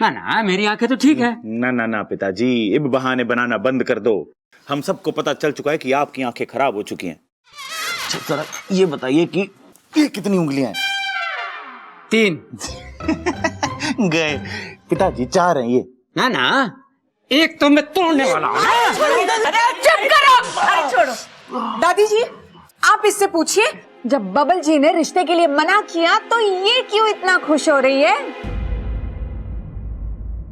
ना ना, मेरी आंखें तो ठीक है। ना ना ना पिताजी, अब बहाने बनाना बंद कर दो। हम सबको पता चल चुका है कि आपकी आंखें खराब हो चुकी हैं। जरा ये बताइए कि ये कितनी उंगलियां हैं? 3। गए पिताजी, 4 हैं ये। ना ना, एक तो मैं तोड़ने वाला हूँ। चुप करो। अरे छोड़ो दादी जी, आप इससे पूछिए, जब बबल जी ने रिश्ते के लिए मना किया तो ये क्यों इतना खुश हो रही है?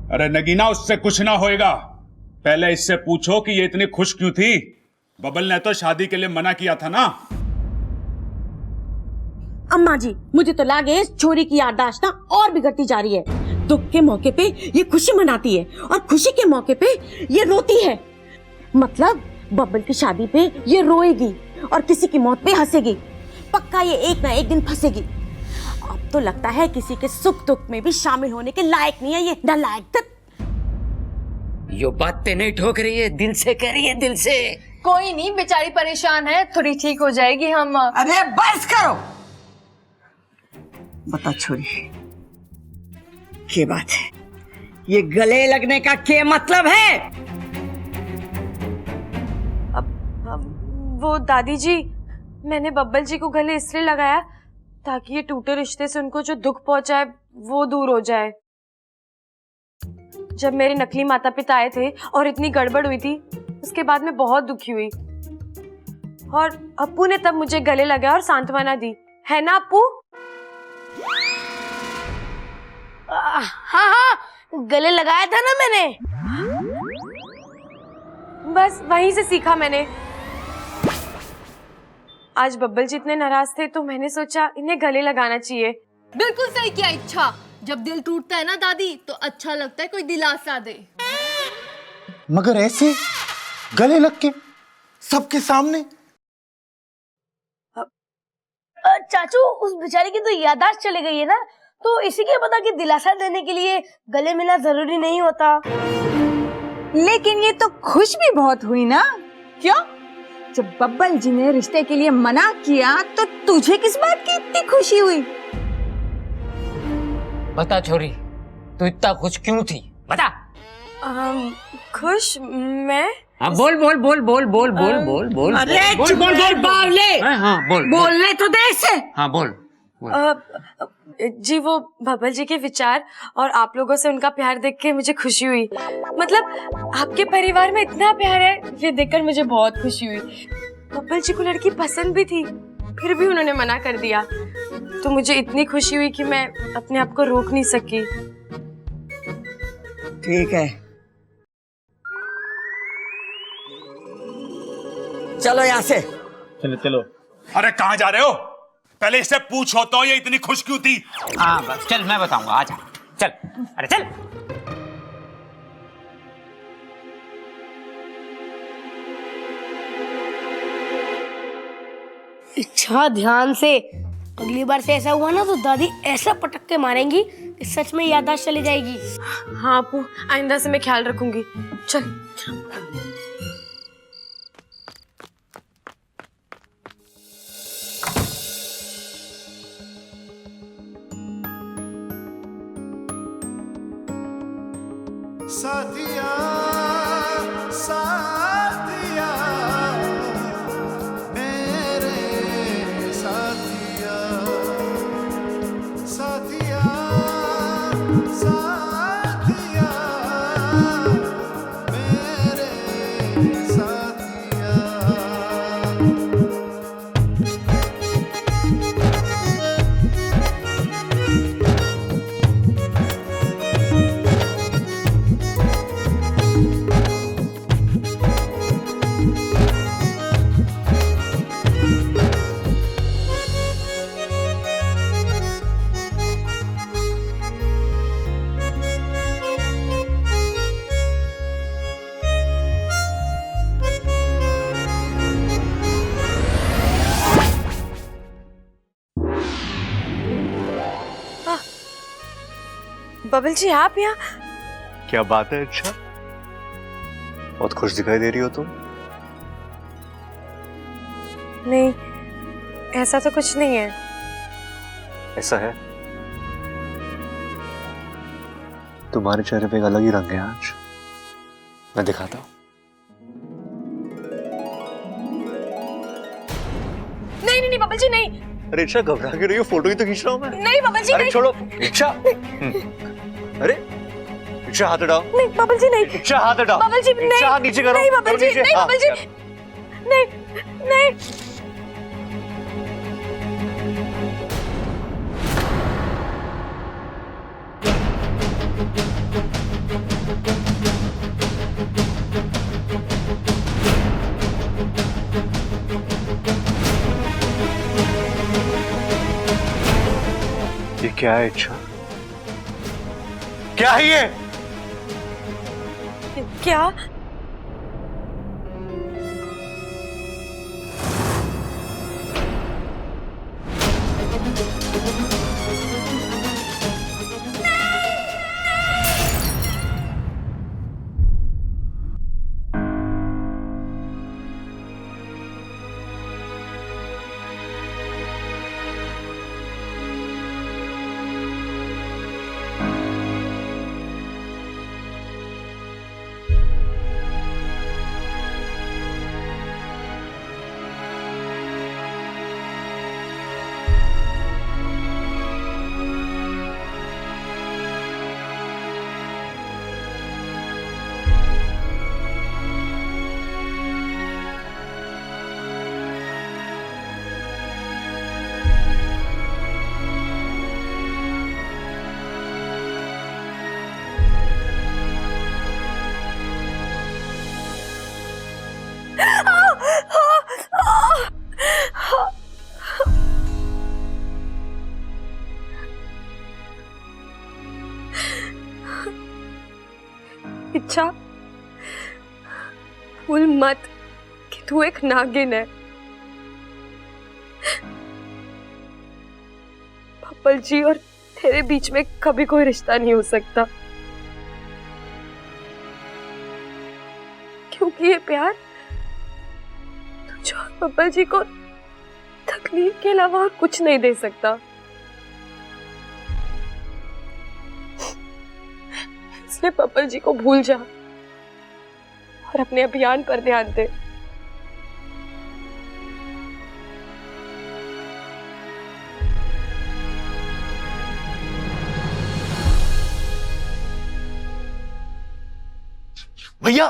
अरे नगीना, उससे कुछ ना होएगा। पहले इससे पूछो कि ये इतनी खुश क्यों थी। बबल ने तो शादी के लिए मना किया था ना। अम्मा जी, मुझे तो लगे इस छोरी की याददाश्त ना और बिगड़ती जा रही है। दुख के मौके पे ये खुशी मनाती है और खुशी के मौके पे ये रोती है। मतलब बबल की शादी पे ये रोएगी और किसी की मौत पे हंसेगी। पक्का ये एक ना एक दिन फंसेगी। अब तो लगता है किसी के सुख दुख में भी शामिल होने के लायक नहीं है ये नालायक। यो बातें नहीं ठोक रही है, दिल से कह रही है, दिल से। कोई नहीं, बेचारी परेशान है, थोड़ी ठीक हो जाएगी। हम अरे बस करो। बता छोरी, क्या बात है? ये गले लगने का क्या मतलब है? वो दादी जी, मैंने बब्बल जी को गले इसलिए लगाया ताकि ये टूटे रिश्ते से उनको जो दुख पहुंचा है वो दूर हो जाए। जब मेरे नकली माता पिता आए थे और इतनी गड़बड़ हुई थी, उसके बाद मैं बहुत दुखी हुई और अप्पू ने तब मुझे गले लगाया और सांत्वना दी, है ना अप्पू? हाँ, गले लगाया था ना मैंने। बस वहीं से सीखा मैंने। आज बब्बल जी इतने नाराज थे तो मैंने सोचा इन्हें गले लगाना चाहिए। बिल्कुल सही किया इच्छा। जब दिल टूटता है ना दादी, तो अच्छा लगता है कोई दिलासा दे। मगर ऐसे गले लग के सबके सामने? चाचू, उस बेचारी की तो याददाश्त चली गई है ना, तो इसी के पता कि दिलासा देने के लिए गले मिलना जरूरी नहीं होता। लेकिन ये तो खुश भी बहुत हुई ना, क्यों? जब बब्बल जी ने रिश्ते के लिए मना किया तो तुझे किस बात की इतनी खुशी हुई? बता छोरी, तू इतना खुश क्यों थी? बता। खुश? मैं? हाँ, बोल बोल बोल बोल बोल बोल बोल बोल। अरे बोल बोल बोल बावले। हाँ बोल। बोलने तो दे इसे। हाँ बोल। जी, वो बब्बल जी के विचार और आप लोगों से उनका प्यार देख के मुझे खुशी हुई। मतलब आपके परिवार में इतना प्यार है, ये देखकर मुझे बहुत खुशी हुई। बब्बल जी को लड़की पसंद भी थी, फिर भी उन्होंने मना कर दिया, तो मुझे इतनी खुशी हुई कि मैं अपने आप को रोक नहीं सकी। ठीक है, चलो यहाँ से। चलो चलो। अरे कहाँ जा रहे हो? पहले इससे पूछो तो ये इतनी खुश क्यों थी? हाँ बस चल, मैं बताऊंगा, आजा चल। अरे चल। इच्छा, ध्यान से। अगली बार से ऐसा हुआ ना तो दादी ऐसा पटक के मारेंगी कि सच में याददाश्त चली जाएगी। हाँ अप्पू, आइंदा से मैं ख्याल रखूंगी। चल। साथिया साथिया मेरे साथिया साथिया साथिया मेरे साथिया। बबल जी आप यहाँ? क्या बात है? अच्छा, बहुत खुश दिखाई दे रही हो तुम। नहीं, ऐसा तो कुछ नहीं है। ऐसा है, तुम्हारे चेहरे पे एक अलग ही रंग है आज। मैं दिखाता हूँ। नहीं नहीं नहीं बबल जी नहीं। अरे इच्छा, घबरा क्यों रही हो? फोटो ही तो खींच रहा हूँ मैं। नहीं बबल जी अरे नहीं। छोड़ो इच्छा। अरे इच्छा, हाथ हटाओ। नहीं बबल जी नहीं। इच्छा, हाथ हटाओ। बबल जी नहीं। इच्छा, हाथ नीचे करो। नहीं बबल जी, नहीं हाँ, बबल जी, नहीं नहीं। ये क्या है इच्छा? क्या है ये? क्या? इच्छा, भूल मत कि तू एक नागिन है। पप्पल जी और तेरे बीच में कभी कोई रिश्ता नहीं हो सकता, क्योंकि ये प्यार तुझे और पप्पल जी को तकलीफ के अलावा और कुछ नहीं दे सकता। इसलिए पप्पल जी को भूल जा और अपने अभियान पर ध्यान दे। भैया।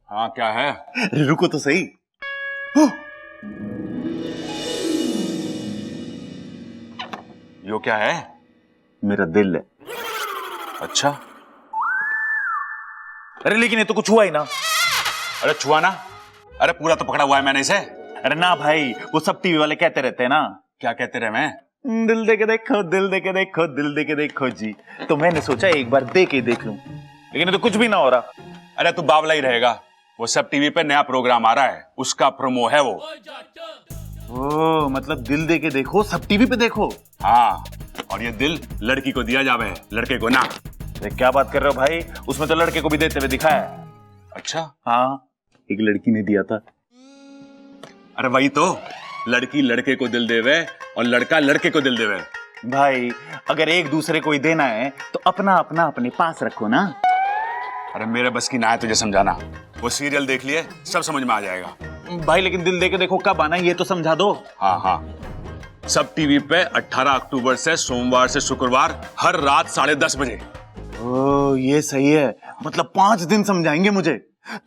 हाँ क्या है? रुको तो सही। यो क्या है? मेरा दिल है। अच्छा, अरे लेकिन ये तो कुछ हुआ ही ना। अरे छुआ ना? अरे पूरा तो पकड़ा हुआ है मैंने इसे। अरे ना भाई, वो सब टीवी वाले कहते रहते हैं ना। क्या कहते रहे? मैं दिल दे के देखो, दिल दे के देखो, दिल दे के देखो जी। तो मैंने सोचा एक बार दे के देख लूं, लेकिन ये तो कुछ भी ना हो रहा। अरे तू बावला ही रहेगा। वो सब टीवी पे नया प्रोग्राम आ रहा है, उसका प्रोमो है वो। ओ, मतलब दिल दे के देखो सब टीवी पे देखो। हाँ, और ये दिल लड़की को दिया जावे, लड़के को ना। अरे क्या बात कर रहे हो भाई? उसमें तो लड़के को भी देते हुए दिखाया है। अच्छा? हाँ, एक लड़की ने दिया था। अरे वही तो, लड़की लड़के को दिल देवे और लड़का लड़के को दिल देवे। भाई अगर एक दूसरे को ही देना है तो अपना अपना अपने पास रखो ना। अरे मेरे बस की ना है तुझे समझाना। वो सीरियल देख लिए, सब समझ में आ जाएगा। भाई लेकिन दिल दे के देखो कब आना है ये तो समझा दो। हाँ हाँ, सब टीवी पे 18 अक्टूबर से सोमवार से शुक्रवार हर रात 10:30 बजे। ओ ये सही है, मतलब 5 दिन समझाएंगे मुझे,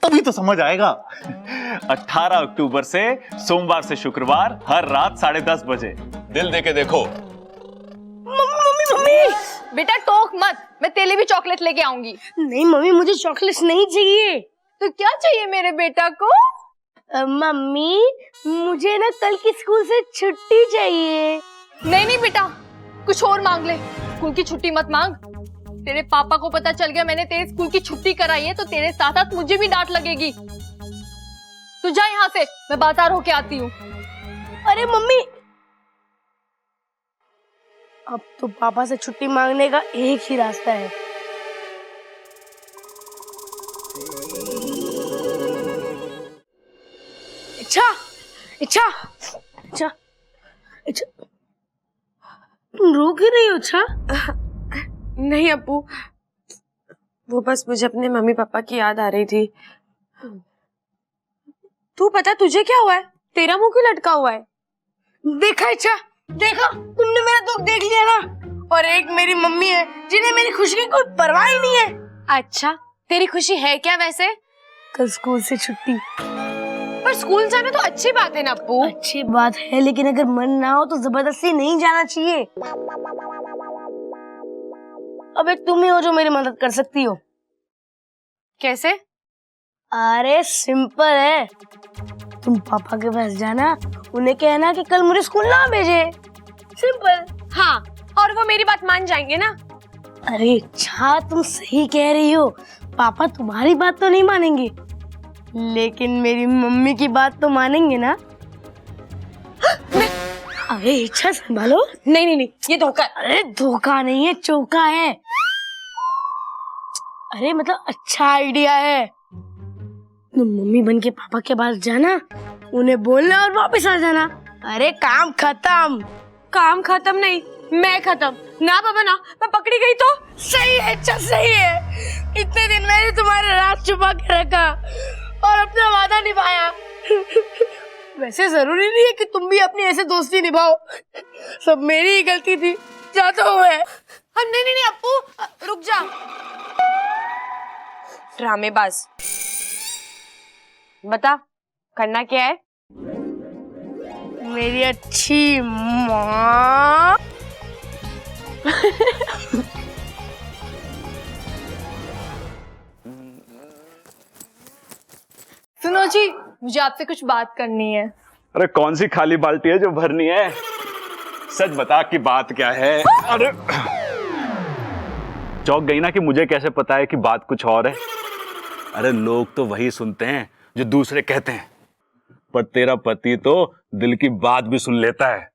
तभी तो समझ आएगा। 18 अक्टूबर से सोमवार से शुक्रवार हर रात 10:30 बजे। दिल दे के देखो। मम्मी बेटा टोक मत, मैं तेरे लिए भी चॉकलेट लेके आऊंगी। नहीं मम्मी, मुझे चॉकलेट नहीं चाहिए। तो क्या चाहिए मेरे बेटा को? मम्मी मुझे ना कल की स्कूल से छुट्टी चाहिए। नहीं नहीं बेटा, कुछ और मांग ले। स्कूल की छुट्टी मत मांग। तेरे पापा को पता चल गया मैंने तेरे स्कूल की छुट्टी कराई है तो तेरे साथ साथ मुझे भी डांट लगेगी। तू जा यहाँ से, मैं बाजार होके आती हूँ। अरे मम्मी, अब तो पापा से छुट्टी मांगने का एक ही रास्ता है। इच्छा इच्छा इच्छा इच्छा, तुम रो क्यों रही हो? इच्छा नहीं अप्पू, वो बस मुझे अपने मम्मी पापा की याद आ रही थी। तू पता तुझे क्या हुआ है? तेरा मुंह क्यों लटका हुआ है? देखा इच्छा, देखा तुमने मेरा दुख देख लिया ना। और एक मेरी मम्मी है जिन्हें मेरी खुशी की कोई परवाह ही नहीं है। अच्छा, तेरी खुशी है क्या वैसे? कल स्कूल से छुट्टी। पर स्कूल जाना तो अच्छी बात है ना अप्पू। अच्छी बात है, लेकिन अगर मन ना हो तो जबरदस्ती नहीं जाना चाहिए। अब एक तुम ही हो जो मेरी मदद कर सकती हो। कैसे? अरे सिंपल है, तुम पापा के पास जाना, उन्हें कहना कि कल मुझे स्कूल ना भेजे। सिंपल। हाँ, और वो मेरी बात मान जाएंगे ना? अरे अच्छा, तुम सही कह रही हो, पापा तुम्हारी बात तो नहीं मानेंगे, लेकिन मेरी मम्मी की बात तो मानेंगे ना। अरे इच्छा संभालो। नहीं नहीं नहीं, ये धोखा। अरे धोखा नहीं है, चौका है। अरे मतलब अच्छा आइडिया है। तुम मम्मी बन के पापा के पास जाना, उन्हें बोलना और वापस आ जाना। अरे काम खत्म। काम खत्म नहीं, मैं खत्म। ना पापा ना, मैं पकड़ी गई तो? सही है अच्छा, सही है। इतने दिन मैंने तुम्हारे राज छुपा के रखा और अपना वादा निभाया। वैसे जरूरी नहीं है कि तुम भी अपनी ऐसे दोस्ती निभाओ, सब मेरी ही गलती थी। जाता हुआ है। नहीं नहीं नहीं अप्पू, रुक जा। ड्रामेबाज, बता करना क्या है? मेरी अच्छी माँ। सुनो जी, मुझे आपसे कुछ बात करनी है। अरे कौन सी खाली बाल्टी है जो भरनी है? सच बता कि बात क्या है। अरे चौंक गई ना कि मुझे कैसे पता है कि बात कुछ और है। अरे लोग तो वही सुनते हैं जो दूसरे कहते हैं, पर तेरा पति तो दिल की बात भी सुन लेता है।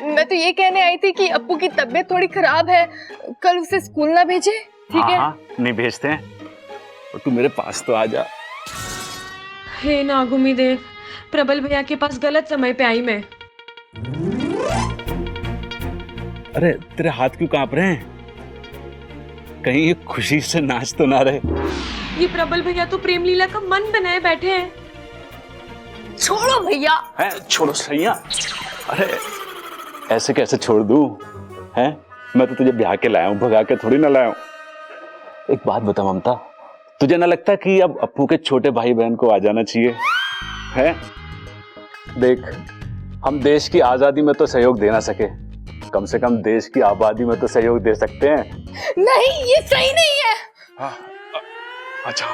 मैं तो ये कहने आई थी कि अप्पू की तबीयत थोड़ी खराब है, कल उसे स्कूल ना भेजे, ठीक है? हाँ, नहीं भेजते हैं, और तू मेरे पास तो आ जा। हे नागुमी देव, प्रबल भैया के पास गलत समय पे आई मैं। अरे तेरे हाथ क्यों कांप रहे हैं? कहीं ये खुशी से नाच तो ना रहे? ये प्रबल भैया तो प्रेम लीला का मन बनाए बैठे हैं। छोड़ो भैया। है छोड़ो सैया। अरे ऐसे कैसे छोड़ दूं? हैं? मैं तो तुझे ब्याह के लाया हूं, भगा के थोड़ी ना लाया हूं। एक बात बता ममता, तुझे ना लगता कि अब अप्पू के छोटे भाई बहन को आ जाना चाहिए? है देख, हम देश की आजादी में तो सहयोग दे ना सके, कम से कम देश की आबादी में तो सहयोग दे सकते हैं। नहीं, ये सही नहीं है। हाँ, अच्छा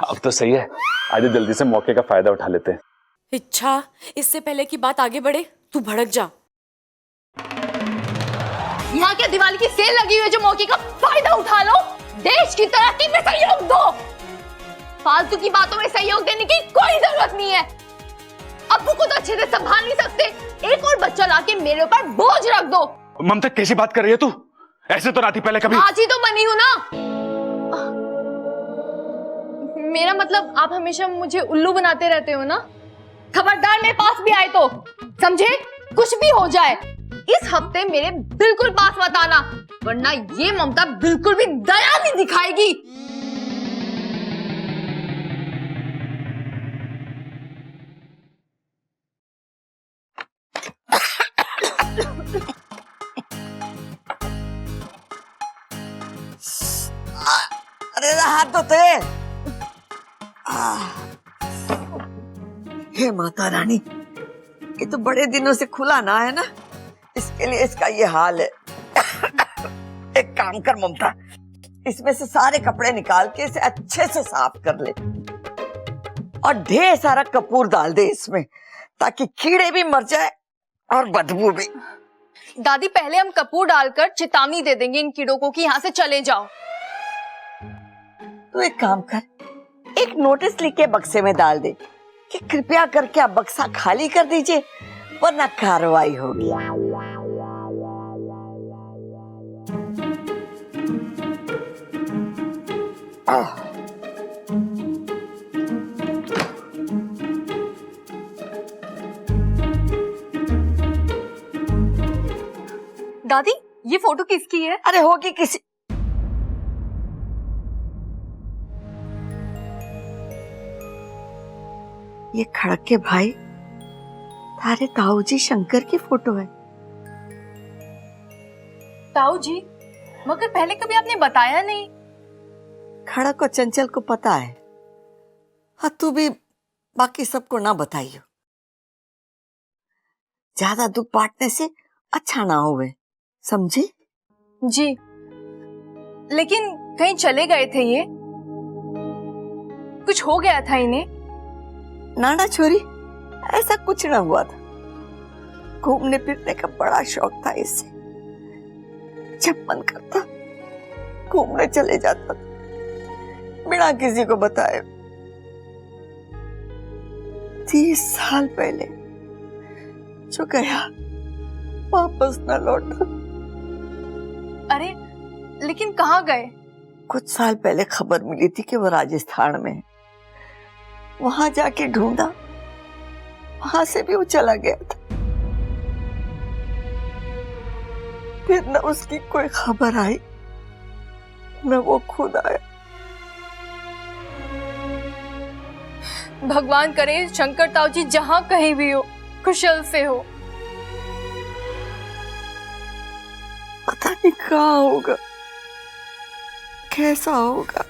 अब तो सही है, आज जल्दी से मौके का फायदा उठा लेते हैं। इच्छा, इससे पहले कि बात आगे बढ़े तू भड़क जा। यहाँ क्या दिवाली की सेल लगी हुई है जो मौके का फायदा उठा लो? देश की तरक्की में सहयोग दो, फालतू की बातों में सहयोग देने की कोई जरूरत नहीं है। अब्बू को तो अच्छे से संभाल नहीं सकते, एक और बच्चा लाके मेरे ऊपर बोझ रख दो। ममता कैसी बात कर रही है तू? ऐसे तो ना थी पहले कभी। आज ही तो बनी हूं ना। मेरा मतलब आप हमेशा मुझे उल्लू बनाते रहते हो ना। खबरदार मेरे पास भी आए तो समझे, कुछ भी हो जाए इस हफ्ते मेरे बिल्कुल पास मत आना, वरना ये ममता बिल्कुल भी दया नहीं दिखाएगी। अरे हाथ धोते। हे माता रानी, ये तो बड़े दिनों से खुला ना है ना, इसके लिए इसका ये हाल है। एक काम कर ममता, इसमें से सारे कपड़े निकाल के इसे अच्छे से साफ कर ले और ढेर सारा कपूर डाल दे इसमें, ताकि कीड़े भी मर जाए और बदबू भी। दादी पहले हम कपूर डालकर चेतावनी दे देंगे इन कीड़ों को कि यहाँ से चले जाओ। तो एक काम कर, एक नोटिस लिख के बक्से में डाल दे कि कृपया करके आप बक्सा खाली कर दीजिए वरना कार्रवाई होगी। दादी ये फोटो किसकी है? अरे होगी किसी, ये खड़क के भाई तारे ताऊ जी शंकर की फोटो है। ताऊ जी, मगर पहले कभी आपने बताया नहीं। खड़क और चंचल को पता है, हाँ तू भी बाकी सबको ना बताइयो, ज्यादा दुख बांटने से अच्छा ना होवे, समझी? जी, लेकिन कहीं चले गए थे ये? कुछ हो गया था इन्हें? नाना छोरी, ऐसा कुछ ना हुआ था। घूमने फिरने का बड़ा शौक था इसे, जब मन करता घूमने चले जाता था बिना किसी को बताए। 30 साल पहले जो गया वापस न लौटा। अरे लेकिन कहाँ गए? कुछ साल पहले खबर मिली थी कि वो राजस्थान में है। वहां जाके ढूंढा, वहां से भी वो चला गया था। फिर न उसकी कोई खबर आई न वो खुद आया। भगवान करे शंकर ताऊ जी जहां कहीं भी हो कुशल से हो। पता नहीं कहाँ होगा, कैसा होगा।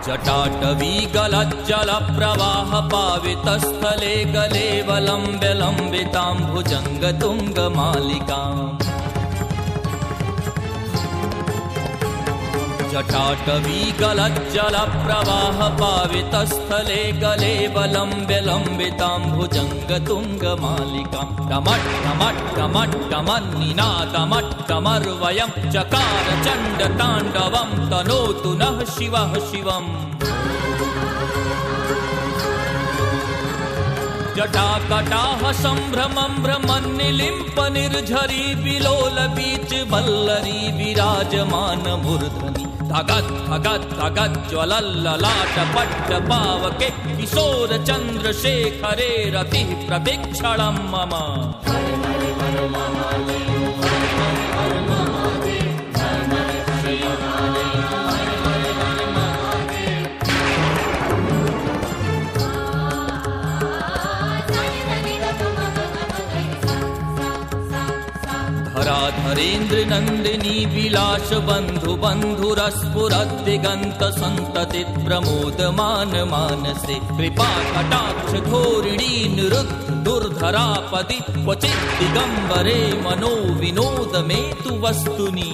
जटाटवी गलज्जल प्रवाह पावितस्थले गले वलम्ब्य लम्बितां भुजंग तुंग मालिकाम्। जटाटवी गलज्जल प्रवाह पावितस्थले गले वलम्ब्य लम्बितां भुजंग तुंग मालिकाम्। टमट् टमट् टमट् टमन्निनादमट् टमर्वयं चकार चण्ड ताण्डवं तनोतु नः शिवः शिवम्। जटाकटाह सम्भ्रमं भ्रमन्निलिम्प निर्झरी बिलोल बीच वल्लरी विराजमान मूर्धनि। धगत् धगत् धगत् ज्वलल्ललाट पट्ट पावके किशोर चन्द्रशेखरे रतिः प्रतीक्षणं मम। धराधरेन्द्र नंदिनी विलास बंधु बंधुरस्फुरद्दिगंत संतति प्रमोदमान मानसे। कृपा कटाक्ष धोरिणी निरुद्ध दुर्धरापति क्वचित् दिगंबरे मनो विनोद में तु वस्तुनि।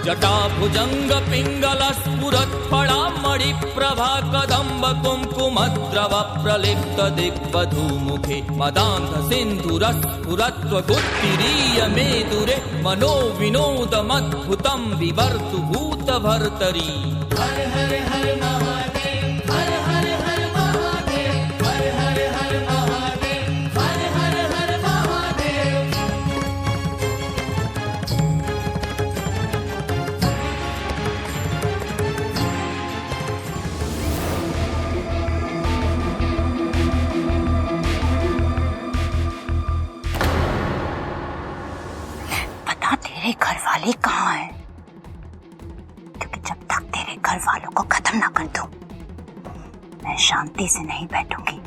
जटा भुजंग पिंगल स्फुरत् फणामणि प्रभा कदम्ब कुंकुमद्रव प्रलिप्त दिग्वधू मुखे। मदान्ध सिन्धुरस्फुरत्व गुत्तिरीय मेदुरे मनो विनोदमद्भुतं विवर्तु भूत भर्तरी। हर हर हर महादेव हर हर हर महादेव हर हर हर महादेव हर हर हर महादेव। मैं शांति से नहीं बैठूंगी।